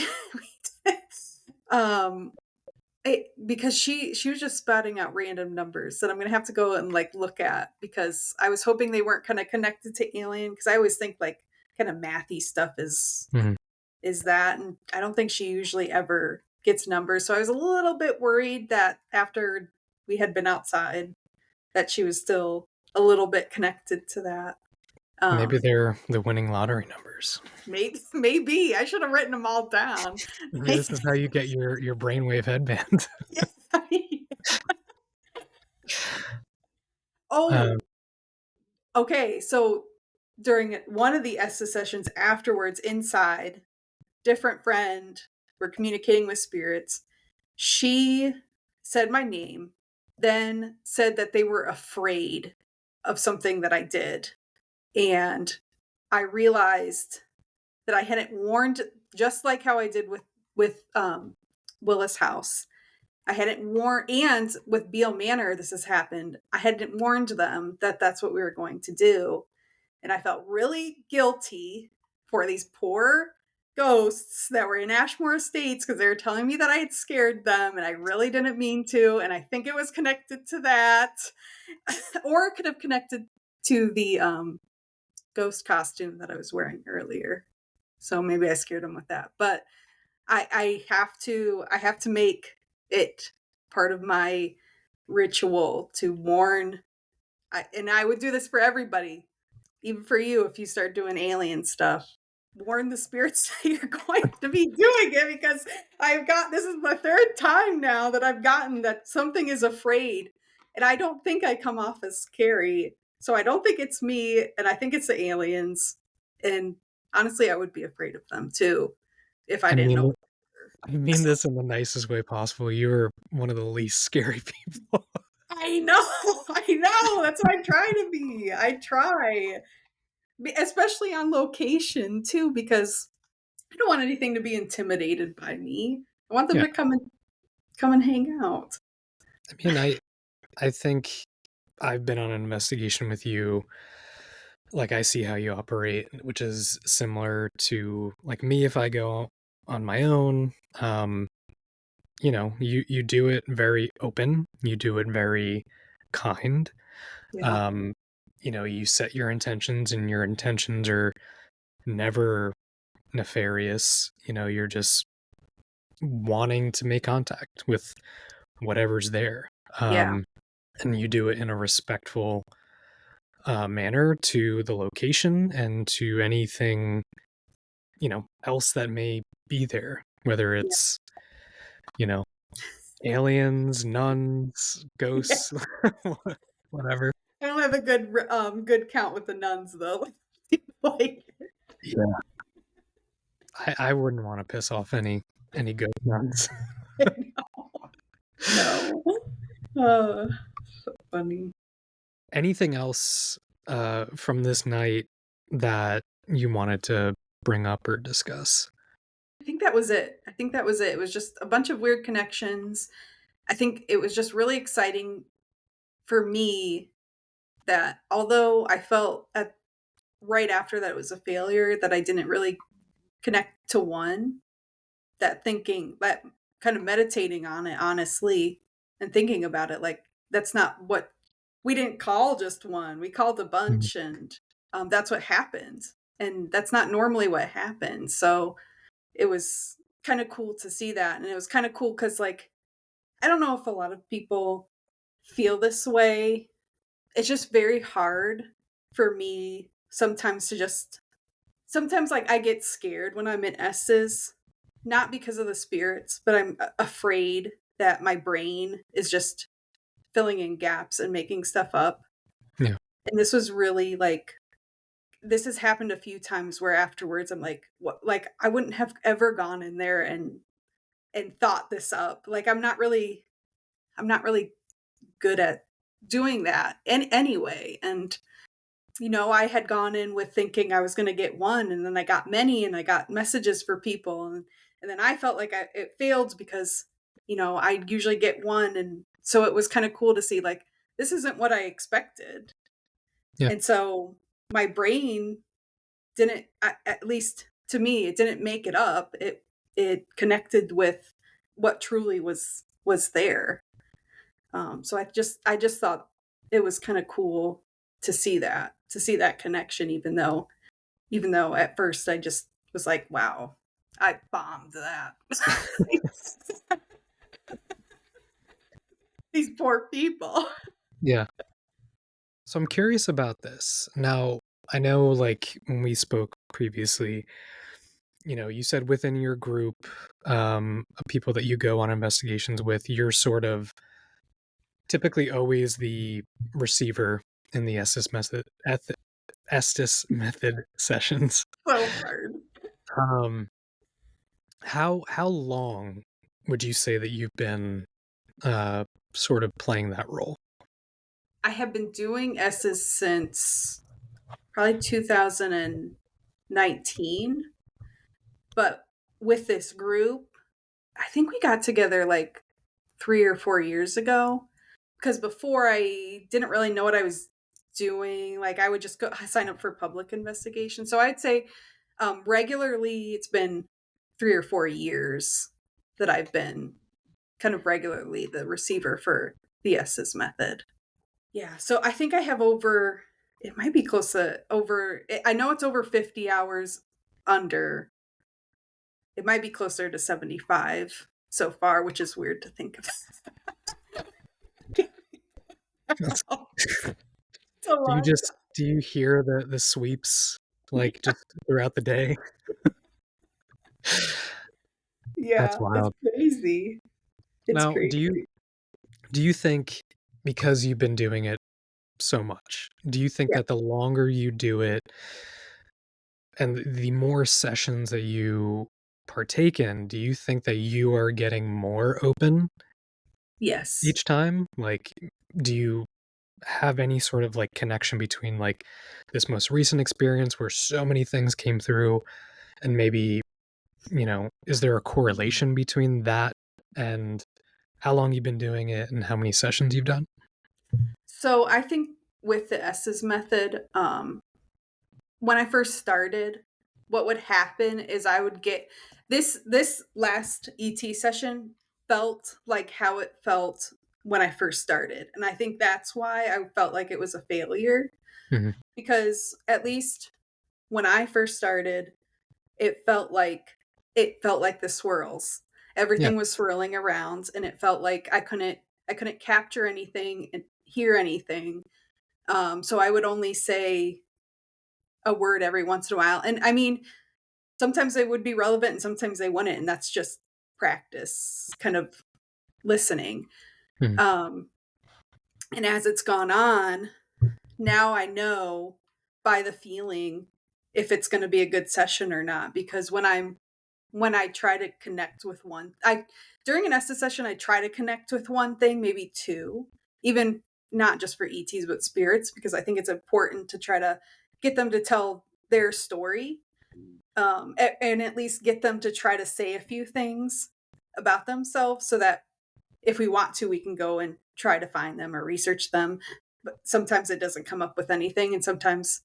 um because she was just spouting out random numbers that I'm gonna have to go and like look at because I was hoping they weren't kind of connected to alien because I always think like kind of mathy stuff Mhm. is that, and I don't think she usually ever gets numbers, so I was a little bit worried that after we had been outside that she was still a little bit connected to that. Maybe um they're the winning lottery numbers. maybe I should have written them all down. Maybe this is how you get your brainwave headband. Um, Oh, okay, so during one of the ESSA sessions afterwards, inside, different friend, we're communicating with spirits. She said my name, then said that they were afraid of something that I did. And I realized that I hadn't warned, just like how I did with Willis House. I hadn't warned, and with Beale Manor, this has happened. I hadn't warned them that that's what we were going to do. And I felt really guilty for these poor ghosts that were in Ashmore Estates because they were telling me that I had scared them and I really didn't mean to. And I think it was connected to that, or it could have connected to the ghost costume that I was wearing earlier. So maybe I scared them with that. But I have to make it part of my ritual to warn. And I would do this for everybody, even for you, if you start doing alien stuff, warn the spirits that you're going to be doing it because I've got this is my third time now that I've gotten that something is afraid. And I don't think I come off as scary. So I don't think it's me. And I think it's the aliens. And honestly, I would be afraid of them too if I I didn't know. mean, I mean this in the nicest way possible. You were one of the least scary people. I know, I know. That's what I try to be. I try, especially on location too, because I don't want anything to be intimidated by me. I want them Yeah. to come and hang out. I mean, I think I've been on an investigation with you. Like I see how you operate, which is similar to like me if I go on my own. Um, you do it very open. You do it very kind. Yeah, Um, you set your intentions and your intentions are never nefarious. You're just wanting to make contact with whatever's there. yeah, Um, and you do it in a respectful manner to the location and to anything else that may be there, whether Yeah. it's, you know, aliens, nuns, Yeah. ghosts, whatever. I don't have a good count with the nuns though. Like, Yeah. I wouldn't want to piss off any ghost nuns. no. Uh, so funny. Anything else from this night that you wanted to bring up or discuss? I think that was it. I think that was it. It was just a bunch of weird connections. I think it was just really exciting for me that although I felt at right after that it was a failure, that I didn't really connect to one, that thinking, that kind of meditating on it honestly and thinking about it, like that's not what we didn't call just one. We called a Mhm. bunch, and that's what happened. And that's not normally what happens. So it was kind of cool to see that. And it was kind of cool because, like, I don't know if a lot of people feel this way. It's just very hard for me sometimes to just sometimes, like, I get scared when I'm in S's, not because of the spirits, but I'm afraid that my brain is just filling in gaps and making stuff up. Yeah. And this was really like this has happened a few times where afterwards I'm like, what, like I wouldn't have ever gone in there and thought this up. Like I'm not really good at doing that anyway. And I had gone in with thinking I was going to get one, and then I got many, and I got messages for people, and then I felt like it failed because I usually get one, and so it was kind of cool to see like this isn't what I expected, Yeah. and so my brain didn't, at least to me, it didn't make it up. It connected with what truly was there. So I just thought it was kind of cool to see that connection, even though at first I just was like, wow, I bombed that. These poor people. Yeah. So I'm curious about this. Now, I know like when we spoke previously, you said within your group of people that you go on investigations with, you're sort of typically always the receiver in the Estes method sessions. So hard. Um, how long would you say that you've been uh, sort of playing that role? I have been doing S's since probably 2019, but with this group, I think we got together like 3 or 4 years ago. Because before I didn't really know what I was doing. Like I would just go sign up for public investigation. So I'd say regularly it's been 3 or 4 years that I've been kind of regularly the receiver for the S's method. Yeah. So I think I have over, it might be close to over, I know it's over 50 hours under, it might be closer to 75 so far, which is weird to think of. That's- It's a lot. do you hear the sweeps like just throughout the day? That's Yeah, it's wild. crazy. It's Now, crazy. do you think because you've been doing it so much, do you think Yeah. that the longer you do it and the more sessions that you partake in, do you think that you are getting more open Yes. each time? Like, do you have any sort of like connection between like this most recent experience where so many things came through and maybe, is there a correlation between that and how long you've been doing it and how many sessions you've done? So I think with the S's method, when I first started, what would happen is I would get this last ET session felt like how it felt when I first started. And I think that's why I felt like it was a failure, Mhm. because at least when I first started, it felt like the swirls. Yeah. Everything was swirling around, and it felt like I couldn't capture anything and hear anything. So I would only say a word every once in a while. And I mean, sometimes they would be relevant and sometimes they wouldn't. And that's just practice, kind of listening. Hmm. Um, and as it's gone on, now I know by the feeling if it's going to be a good session or not. Because when I try to connect with one, I during an Estes session, I try to connect with one thing, maybe two, even not just for ETs, but spirits, because I think it's important to try to get them to tell their story, and at least get them to try to say a few things about themselves so that if we want to, we can go and try to find them or research them. But sometimes it doesn't come up with anything. And sometimes,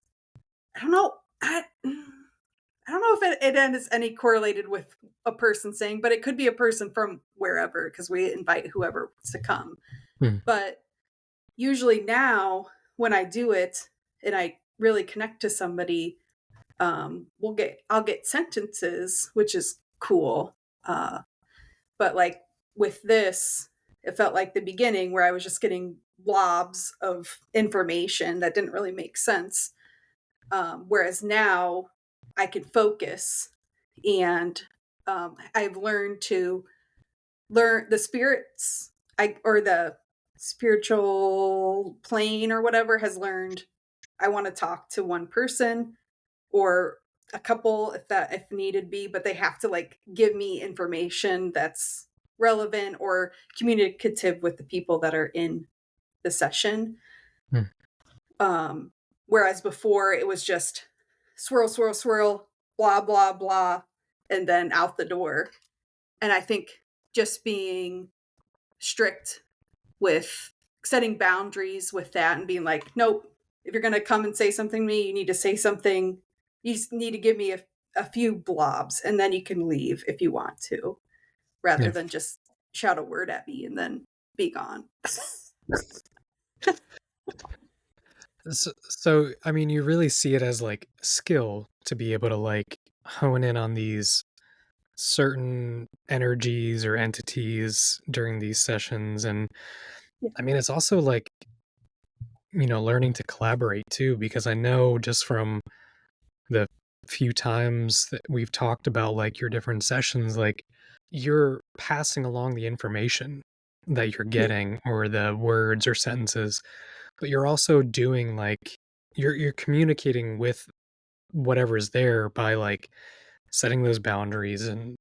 I don't know. I don't know if it is any correlated with a person saying, but it could be a person from wherever because we invite whoever wants to come. Hmm. But usually now, when I do it and I really connect to somebody, I'll get sentences, which is cool. But like with this, it felt like the beginning where I was just getting blobs of information that didn't really make sense. Whereas now I can focus, and I've learned to learn the spirits, or the spiritual plane or whatever has learned I want to talk to one person or a couple if needed be, but they have to like give me information that's relevant or communicative with the people that are in the session. Hmm. um Whereas before it was just swirl swirl swirl, blah blah blah, and then out the door. And I think just being strict with setting boundaries with that and being like, nope, if you're going to come and say something to me, you need to say something. You just need to give me a few blobs and then you can leave if you want to, rather Yeah. than just shout a word at me and then be gone. So, I mean, you really see it as like skill to be able to like hone in on these certain energies or entities during these sessions. And Yeah. I mean, it's also like, learning to collaborate too, because I know just from the few times that we've talked about like your different sessions, like you're passing along the information that you're Yeah. getting or the words or sentences, but you're also doing like you're communicating with whatever's there by like setting those boundaries and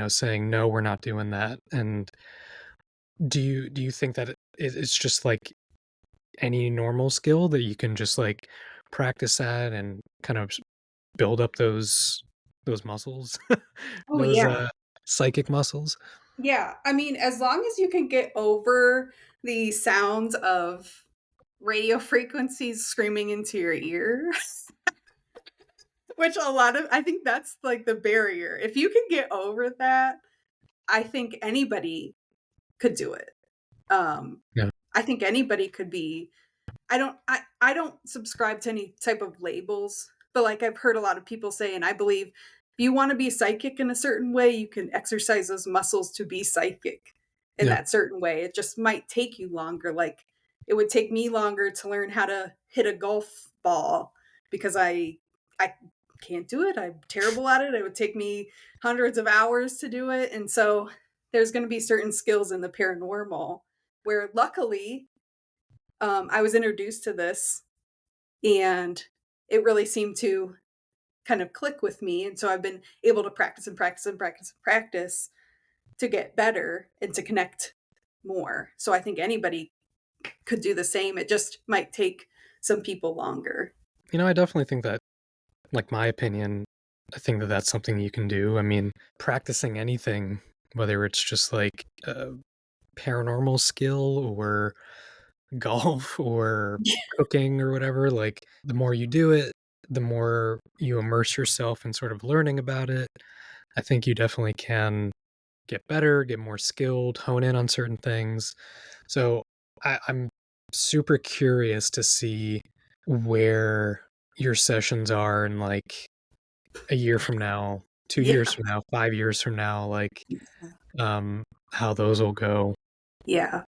saying no, we're not doing that. And do you think that it's just like any normal skill that you can just like practice at and kind of build up those muscles, Oh, those yeah. psychic muscles? Yeah. I mean, as long as you can get over the sounds of radio frequencies screaming into your ear, which I think that's like the barrier. If you can get over that, I think anybody could do it. Um, Yeah, I think anybody could be. I don't subscribe to any type of labels, but like I've heard a lot of people say, and I believe if you want to be psychic in a certain way, you can exercise those muscles to be psychic in yeah, that certain way. It just might take you longer. Like it would take me longer to learn how to hit a golf ball because I can't do it. I'm terrible at it. It would take me hundreds of hours to do it. And so there's going to be certain skills in the paranormal where luckily I was introduced to this and it really seemed to kind of click with me. And so I've been able to practice and practice and practice and practice to get better and to connect more. So I think anybody could do the same. It just might take some people longer. I definitely think that, like, my opinion, I think that that's something you can do. I mean, practicing anything, whether it's just like a paranormal skill or golf or cooking or whatever, like the more you do it, the more you immerse yourself in sort of learning about it. I think you definitely can get better, get more skilled, hone in on certain things. So I'm super curious to see where your sessions are in like a year from now, 2 years Yeah. from now, 5 years from now, like um how those will go. Yeah.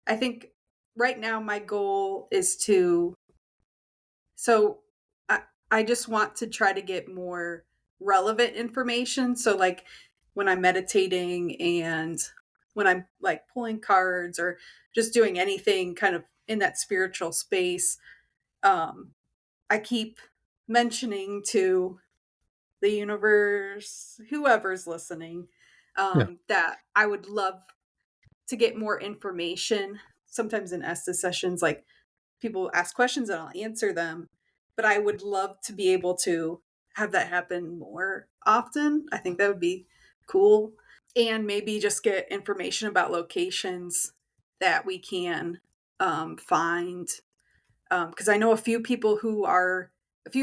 I think right now my goal is to, so I, I just want to try to get more. relevant information. So, like, when I'm meditating and when I'm like pulling cards or just doing anything kind of in that spiritual space, um, I keep mentioning to the universe, whoever's listening, Yeah. that I would love to get more information. Sometimes in Estes sessions, like people ask questions and I'll answer them, but I would love to be able to have that happen more often. I think that would be cool. And maybe just get information about locations that we can find, because I know a few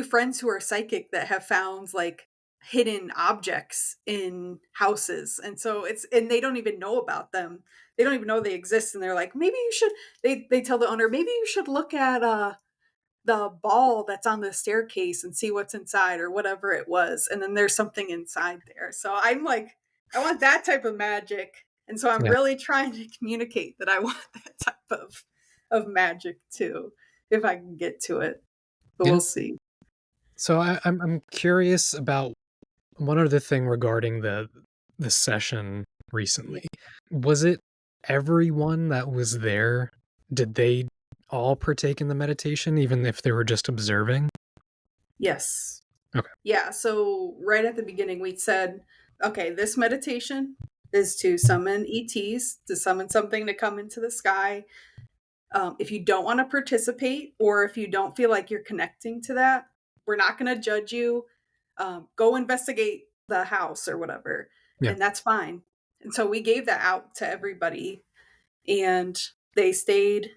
friends who are psychic that have found like hidden objects in houses, and so and they don't even know about them. They don't even know they exist, and they're like, maybe you should. They tell the owner, maybe you should look at the ball that's on the staircase and see what's inside or whatever it was, and then there's something inside there. So I'm like, I want that type of magic, and so I'm Yeah. really trying to communicate that I want that type of magic too, if I can get to it, but Yeah. we'll see. So I'm curious about one other thing regarding the session Yeah. recently. Was it everyone that was there? Did they all partake in the meditation, even if they were just observing? Yes. Okay. Yeah, so right at the beginning we said, okay, this meditation is to summon ETs, to summon something to come into the sky. If you don't want to participate, or if you don't feel like you're connecting to that, we're not going to judge you. Go investigate the house or whatever, Yeah. and that's fine. And so we gave that out to everybody, and they stayed.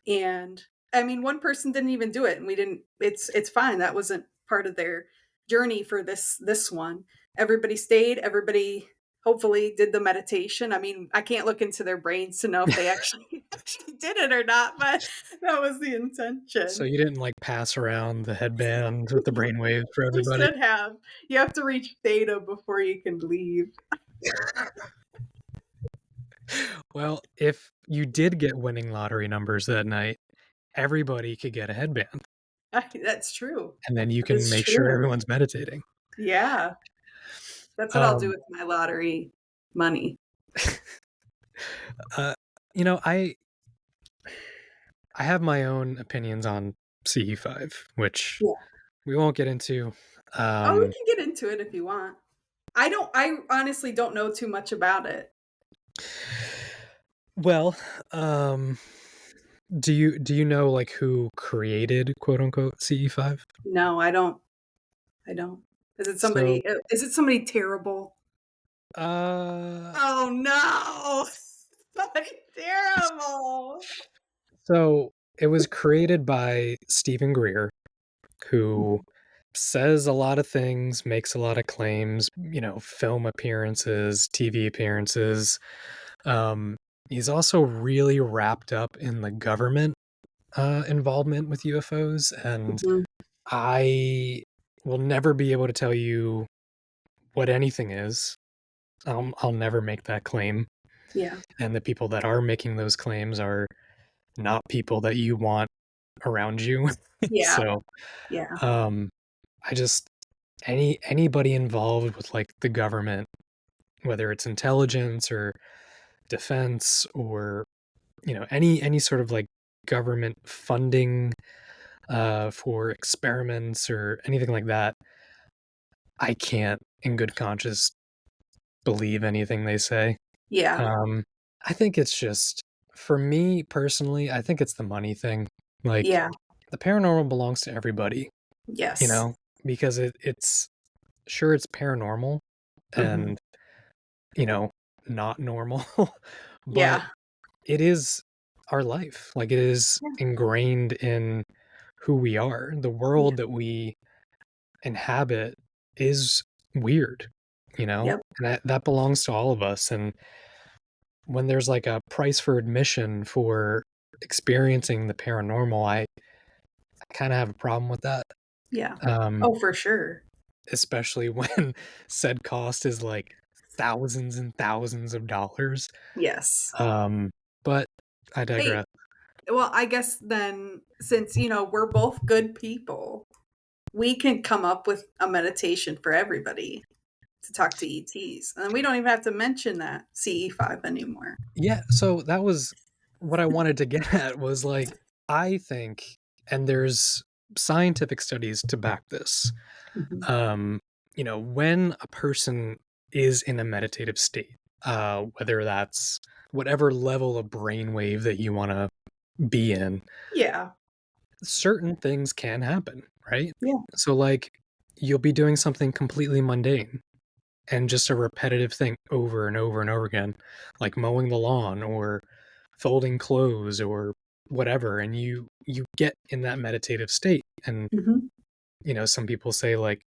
And I mean, one person didn't even do it, and we didn't. It's fine. That wasn't part of their journey for this one. Everybody stayed. Everybody hopefully did the meditation. I mean, I can't look into their brains to know if they actually actually did it or not, but that was the So intention. you didn't like pass around the headband with the brainwaves for You everybody? should have. You have to reach theta before you can leave. Well, if you did get winning lottery numbers that night, everybody could get a headband, That's true. and then you That can is make sure true. everyone's meditating. Yeah, that's what I'll do Um, with my lottery money. uh, you know, I have my own opinions on CE5, which Yeah. we won't get into. Oh, we Um, can get into it if you want. I honestly don't know too much about it. well, um, do you know like who created quote unquote CE5? No, I don't. So, Is it somebody terrible? uh, Oh no. Somebody terrible. so it was created by Stephen Greer, who Mhm, says a lot of things, makes a lot of claims, film appearances, TV appearances. Um, he's also really wrapped up in the government involvement with UFOs, and mhm. I will never be able to tell you what anything is. I'll never make that claim, Yeah. and the people that are making those claims are not people that you want around you. Yeah. So, Yeah. um, I just anybody involved with like the government, whether it's intelligence or defense or any sort of like government funding for experiments or anything like that, I can't in good conscience believe anything they say. Yeah. um I think it's just, for me personally, I think it's the money thing. Like, Yeah. the paranormal belongs to everybody, you Yes. know because it's sure, it's paranormal Mhm. and you know not normal, but Yeah. it is our life. Like, it is Yeah. ingrained in who we are. The Yeah. world that we inhabit is weird, Yep. and that belongs to all of us. And when there's like a price for admission for experiencing the paranormal, I kind of have a problem with that. Yeah. Um, Oh, for sure. especially when said cost is like thousands and thousands of dollars. Yes. Um, but I Hey, digress. well, I guess then since, we're both good people, we can come up with a meditation for everybody to talk to ETs. And we don't even have to mention that CE5 anymore. Yeah, so that was what I wanted to get at was like I think, and there's scientific studies to back this. Mhm. Um, when a person is in a meditative state, whether that's whatever level of brainwave that you want to be in, Yeah. certain things can happen, right? Yeah. So like you'll be doing something completely mundane and just a repetitive thing over and over and over again, like mowing the lawn or folding clothes or whatever, and you get in that meditative state. And Mhm. some people say like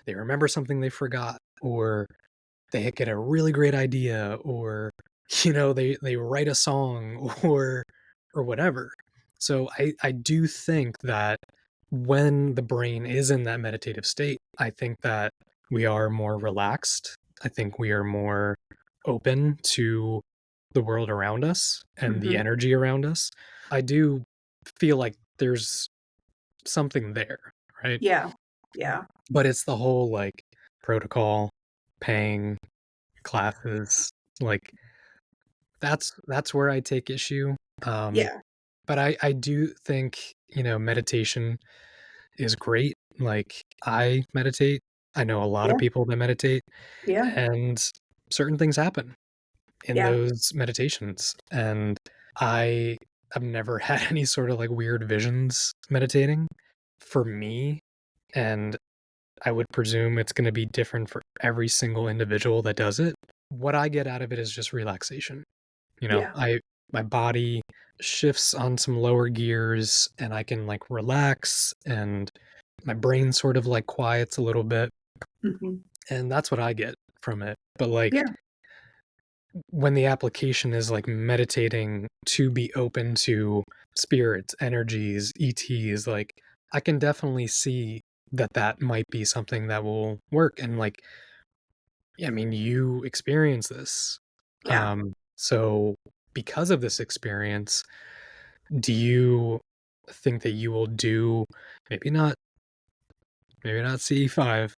they remember something they forgot, or they get a really great idea, or they write a song or whatever. So I do think that when the brain is in that meditative state, I think that we are more relaxed. I think we are more open to the world around us and the Mhm. energy around us. I do feel like there's something there, right? Yeah. Yeah. But it's the whole like protocol, paying classes, like that's where I take issue. Um, Yeah. but I do think, meditation is great. Like I meditate. I know a lot of Yeah. people that meditate, Yeah. and certain things happen in Yeah. those meditations. And I have never had any sort of like weird visions meditating for me. And I would presume it's going to be different for every single individual that does it. What I get out of it is just relaxation. Yeah. My body shifts on some lower gears and I can like relax, and my brain sort of like quiets a little bit, Mhm. and that's what I get from it. But like Yeah. when the application is like meditating to be open to spirits, energies, ETs, like I can definitely see that that might be something that will work. And like, yeah, I mean, you experience this. Yeah. So because of this experience, do you think that you will do maybe not maybe not CE5?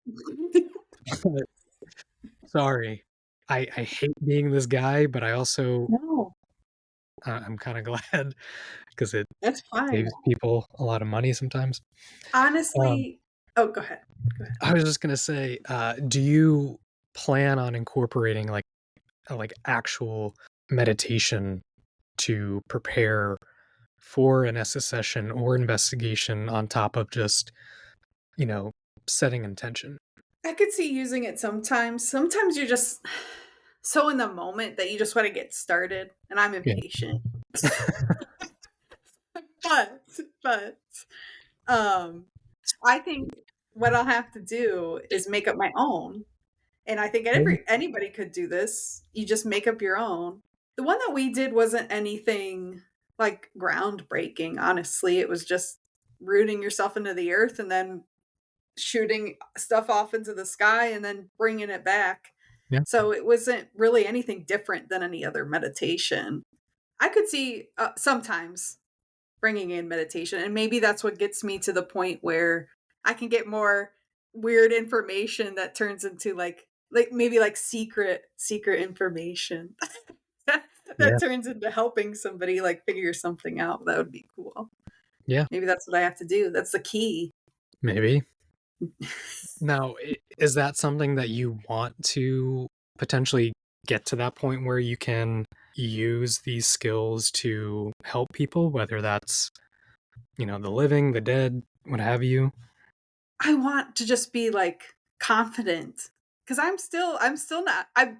Sorry. I hate being this guy, but I also No, I'm kind of glad because it that's fine. saves people a lot of money sometimes. Um, Honestly, oh, go ahead. Go ahead. I was just gonna say, do you plan on incorporating like actual meditation to prepare for an SS session or investigation on top of just, you know, setting intention? I could see using it sometimes. Sometimes you're just so in the moment that you just want to get started, and I'm Yeah. impatient. but but um I think what I'll have to do is make up my own. And I think Yeah. anybody could do this. You just make up your own. The one that we did wasn't anything like groundbreaking, honestly. It was just rooting yourself into the earth and then shooting stuff off into the sky and then bringing it back. Yeah. So it wasn't really anything different than any other meditation. I could see sometimes bringing in meditation, and maybe that's what gets me to the point where I can get more weird information that turns into like maybe like secret information that, that Yeah. turns into helping somebody like figure something out. That would be cool. Yeah. Maybe that's what I have to do. That's the key. Maybe. Now, is that something that you want to potentially get to that point where you can use these skills to help people, whether that's, the living, the dead, what have you? I want to just be like confident because I'm still not. I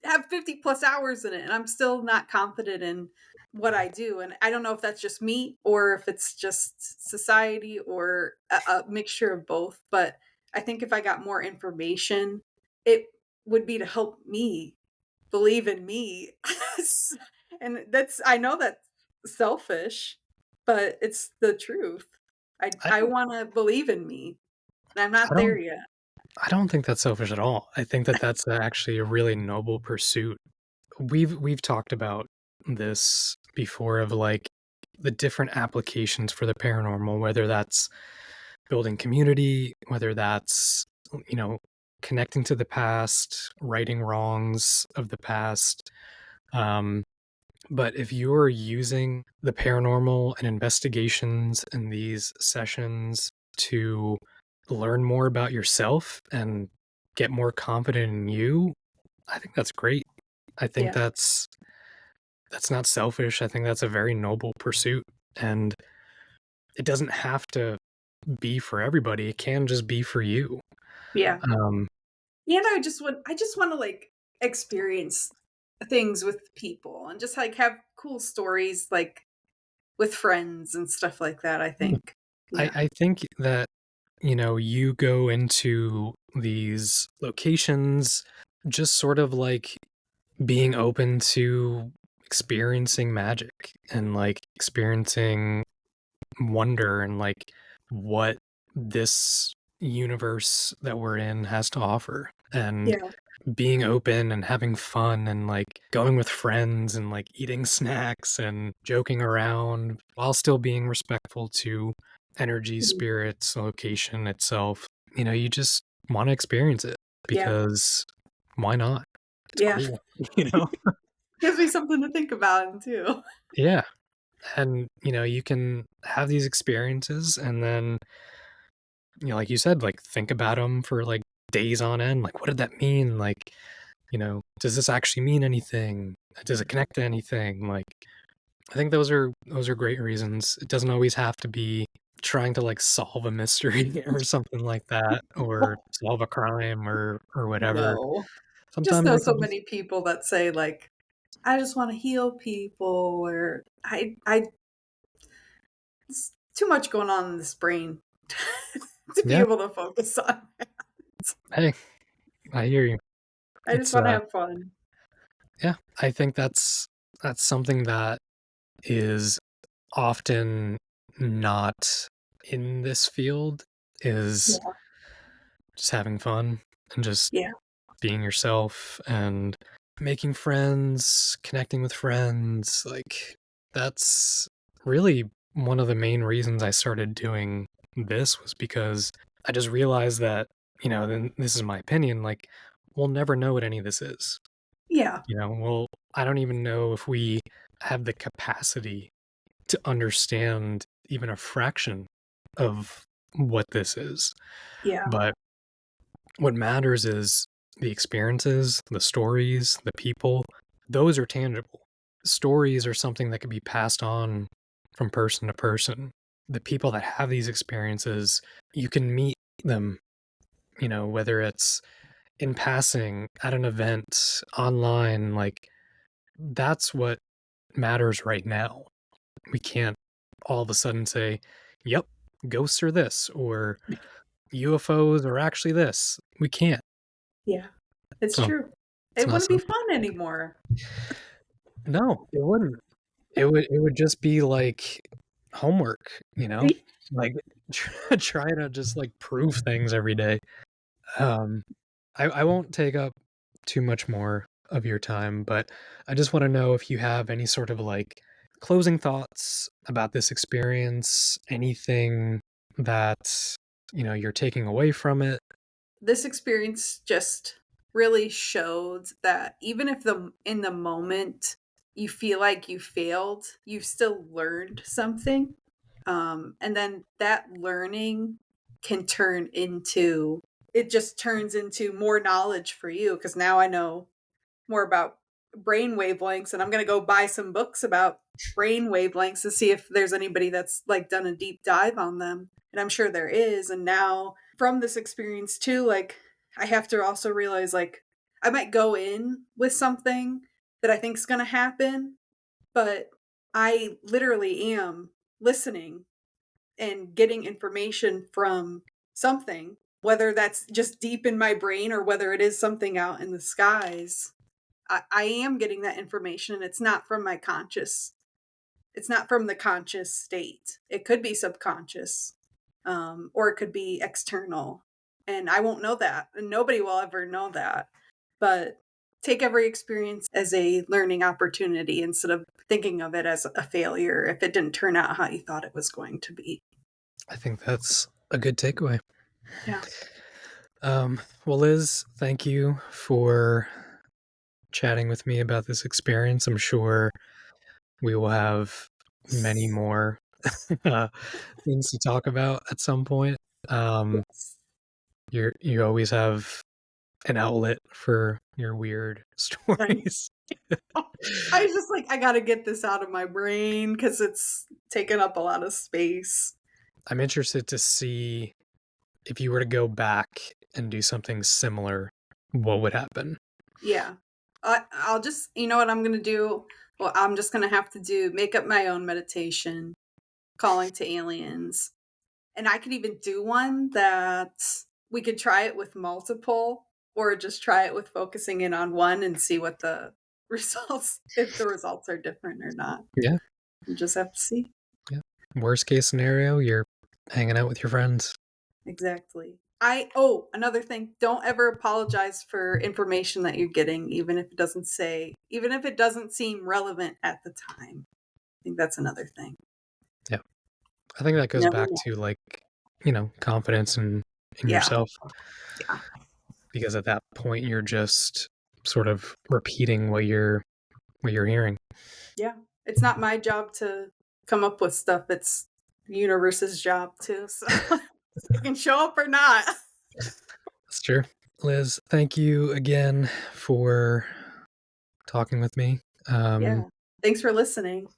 have 50 plus hours in it and I'm still not confident in what I do. And I don't know if that's just me or if it's just society or a mixture of both. But I think if I got more information, it would be to help me believe in me. And I know that's selfish, but it's the truth. I I don't, want to believe in me. And I'm not I there don't, yet. I don't think that's selfish at all. I think that that's actually a really noble pursuit. We've talked about this before of like the different applications for the paranormal, whether that's building community, whether that's, you know, connecting to the past, righting wrongs of the past. Um, but if you're using the paranormal and investigations in these sessions to learn more about yourself and get more confident in you, I think that's great. I think Yeah. that's not selfish. I think that's a very noble pursuit. And it doesn't have to be for everybody. It can just be for you. Yeah. Um, And I just want to like experience things with people and just like have cool stories like with friends and stuff like that, I yeah. think. Yeah. I think that, you go into these locations just sort of like being open to experiencing magic and like experiencing wonder and like what this universe that we're in has to offer. And Yeah. being open and having fun and like going with friends and like eating snacks and joking around while still being respectful to energy, Mhm. spirits, location itself. You just want to experience it Yeah. because why not? It's Yeah. cool, you know? Gives me something to think about too. Yeah. And, you can have these experiences and then, like you said, like think about them for like days on end. Like, what did that mean? Like, does this actually mean anything? Does it connect to anything? Like, I think those are great reasons. It doesn't always have to be trying to like solve a mystery or something like that, or solve a crime or whatever. No. Just Sometimes know it so can just many people that say like, I just want to heal people, or I it's too much going on in this brain to be yeah. able to focus on. Hey, I hear you. I just It's want to have fun. yeah. I think that's something that is often not in this field is Yeah. just having fun and just Yeah. being yourself and making friends, connecting with friends. Like, that's really one of the main reasons I started doing this was because I just realized that, then this is my opinion, like, we'll never know what any of this is. Yeah. Well, I don't even know if we have the capacity to understand even a fraction of what this is. Yeah. But what matters is the experiences, the stories, the people. Those are tangible. Stories are something that can be passed on from person to person. The people that have these experiences, you can meet them, whether it's in passing, at an event, online, like that's what matters right now. We can't all of a sudden say, yep, ghosts are this, or UFOs are actually this. We can't. Yeah. It's So true. it's It not wouldn't be something. fun anymore. No, it wouldn't. It would just be like homework, like trying to just like prove things every day. Um, I won't take up too much more of your time, but I just want to know if you have any sort of like closing thoughts about this experience, anything that you're taking away from it. This experience just really showed that even if the in the moment you feel like you failed, you've still learned something. And then that learning can turn into it just turns into more knowledge for you because now I know more about brain wavelengths, and I'm going to go buy some books about brain wavelengths to see if there's anybody that's like done a deep dive on them, and I'm sure there is. And now from this experience too, like I have to also realize like I might go in with something that I think is going to happen, but I literally am listening and getting information from something, whether that's just deep in my brain or whether it is something out in the skies. I am getting that information, and it's not from my conscious. It's not from the conscious state. It could be subconscious, or it could be external, and I won't know that, and nobody will ever know that. But take every experience as a learning opportunity instead of thinking of it as a failure if it didn't turn out how you thought it was going to be. I think that's a good takeaway. Yeah. Well, Liz, thank you for chatting with me about this experience. I'm sure we will have many more uh, things to talk about at some point. Um, Yes. you always have an outlet for your weird I stories. I was just like, I gotta get this out of my brain because it's taking up a lot of space. I'm interested to see if you were to go back and do something similar, what would happen? Yeah. I'll just, you know what I'm gonna do? Well, I'm just gonna have to make up my own meditation, calling to aliens. And I could even do one that we could try it with multiple or just try it with focusing in on one and see what the results if the results are different or not. Yeah, We'll just have to see. yeah. Worst case scenario, you're hanging out with your friends. Exactly. Another thing, don't ever apologize for information that you're getting, even if it doesn't seem relevant at the time. I think that's another thing. Yeah. I think that goes Never back know. to like, confidence in Yeah. yourself, Yeah. because at that point you're just sort of repeating what you're hearing. Yeah. It's not my job to come up with stuff. It's the universe's job too. So you can show up or not. That's true. Liz, thank you again for talking with me. Um, Yeah. Thanks for listening.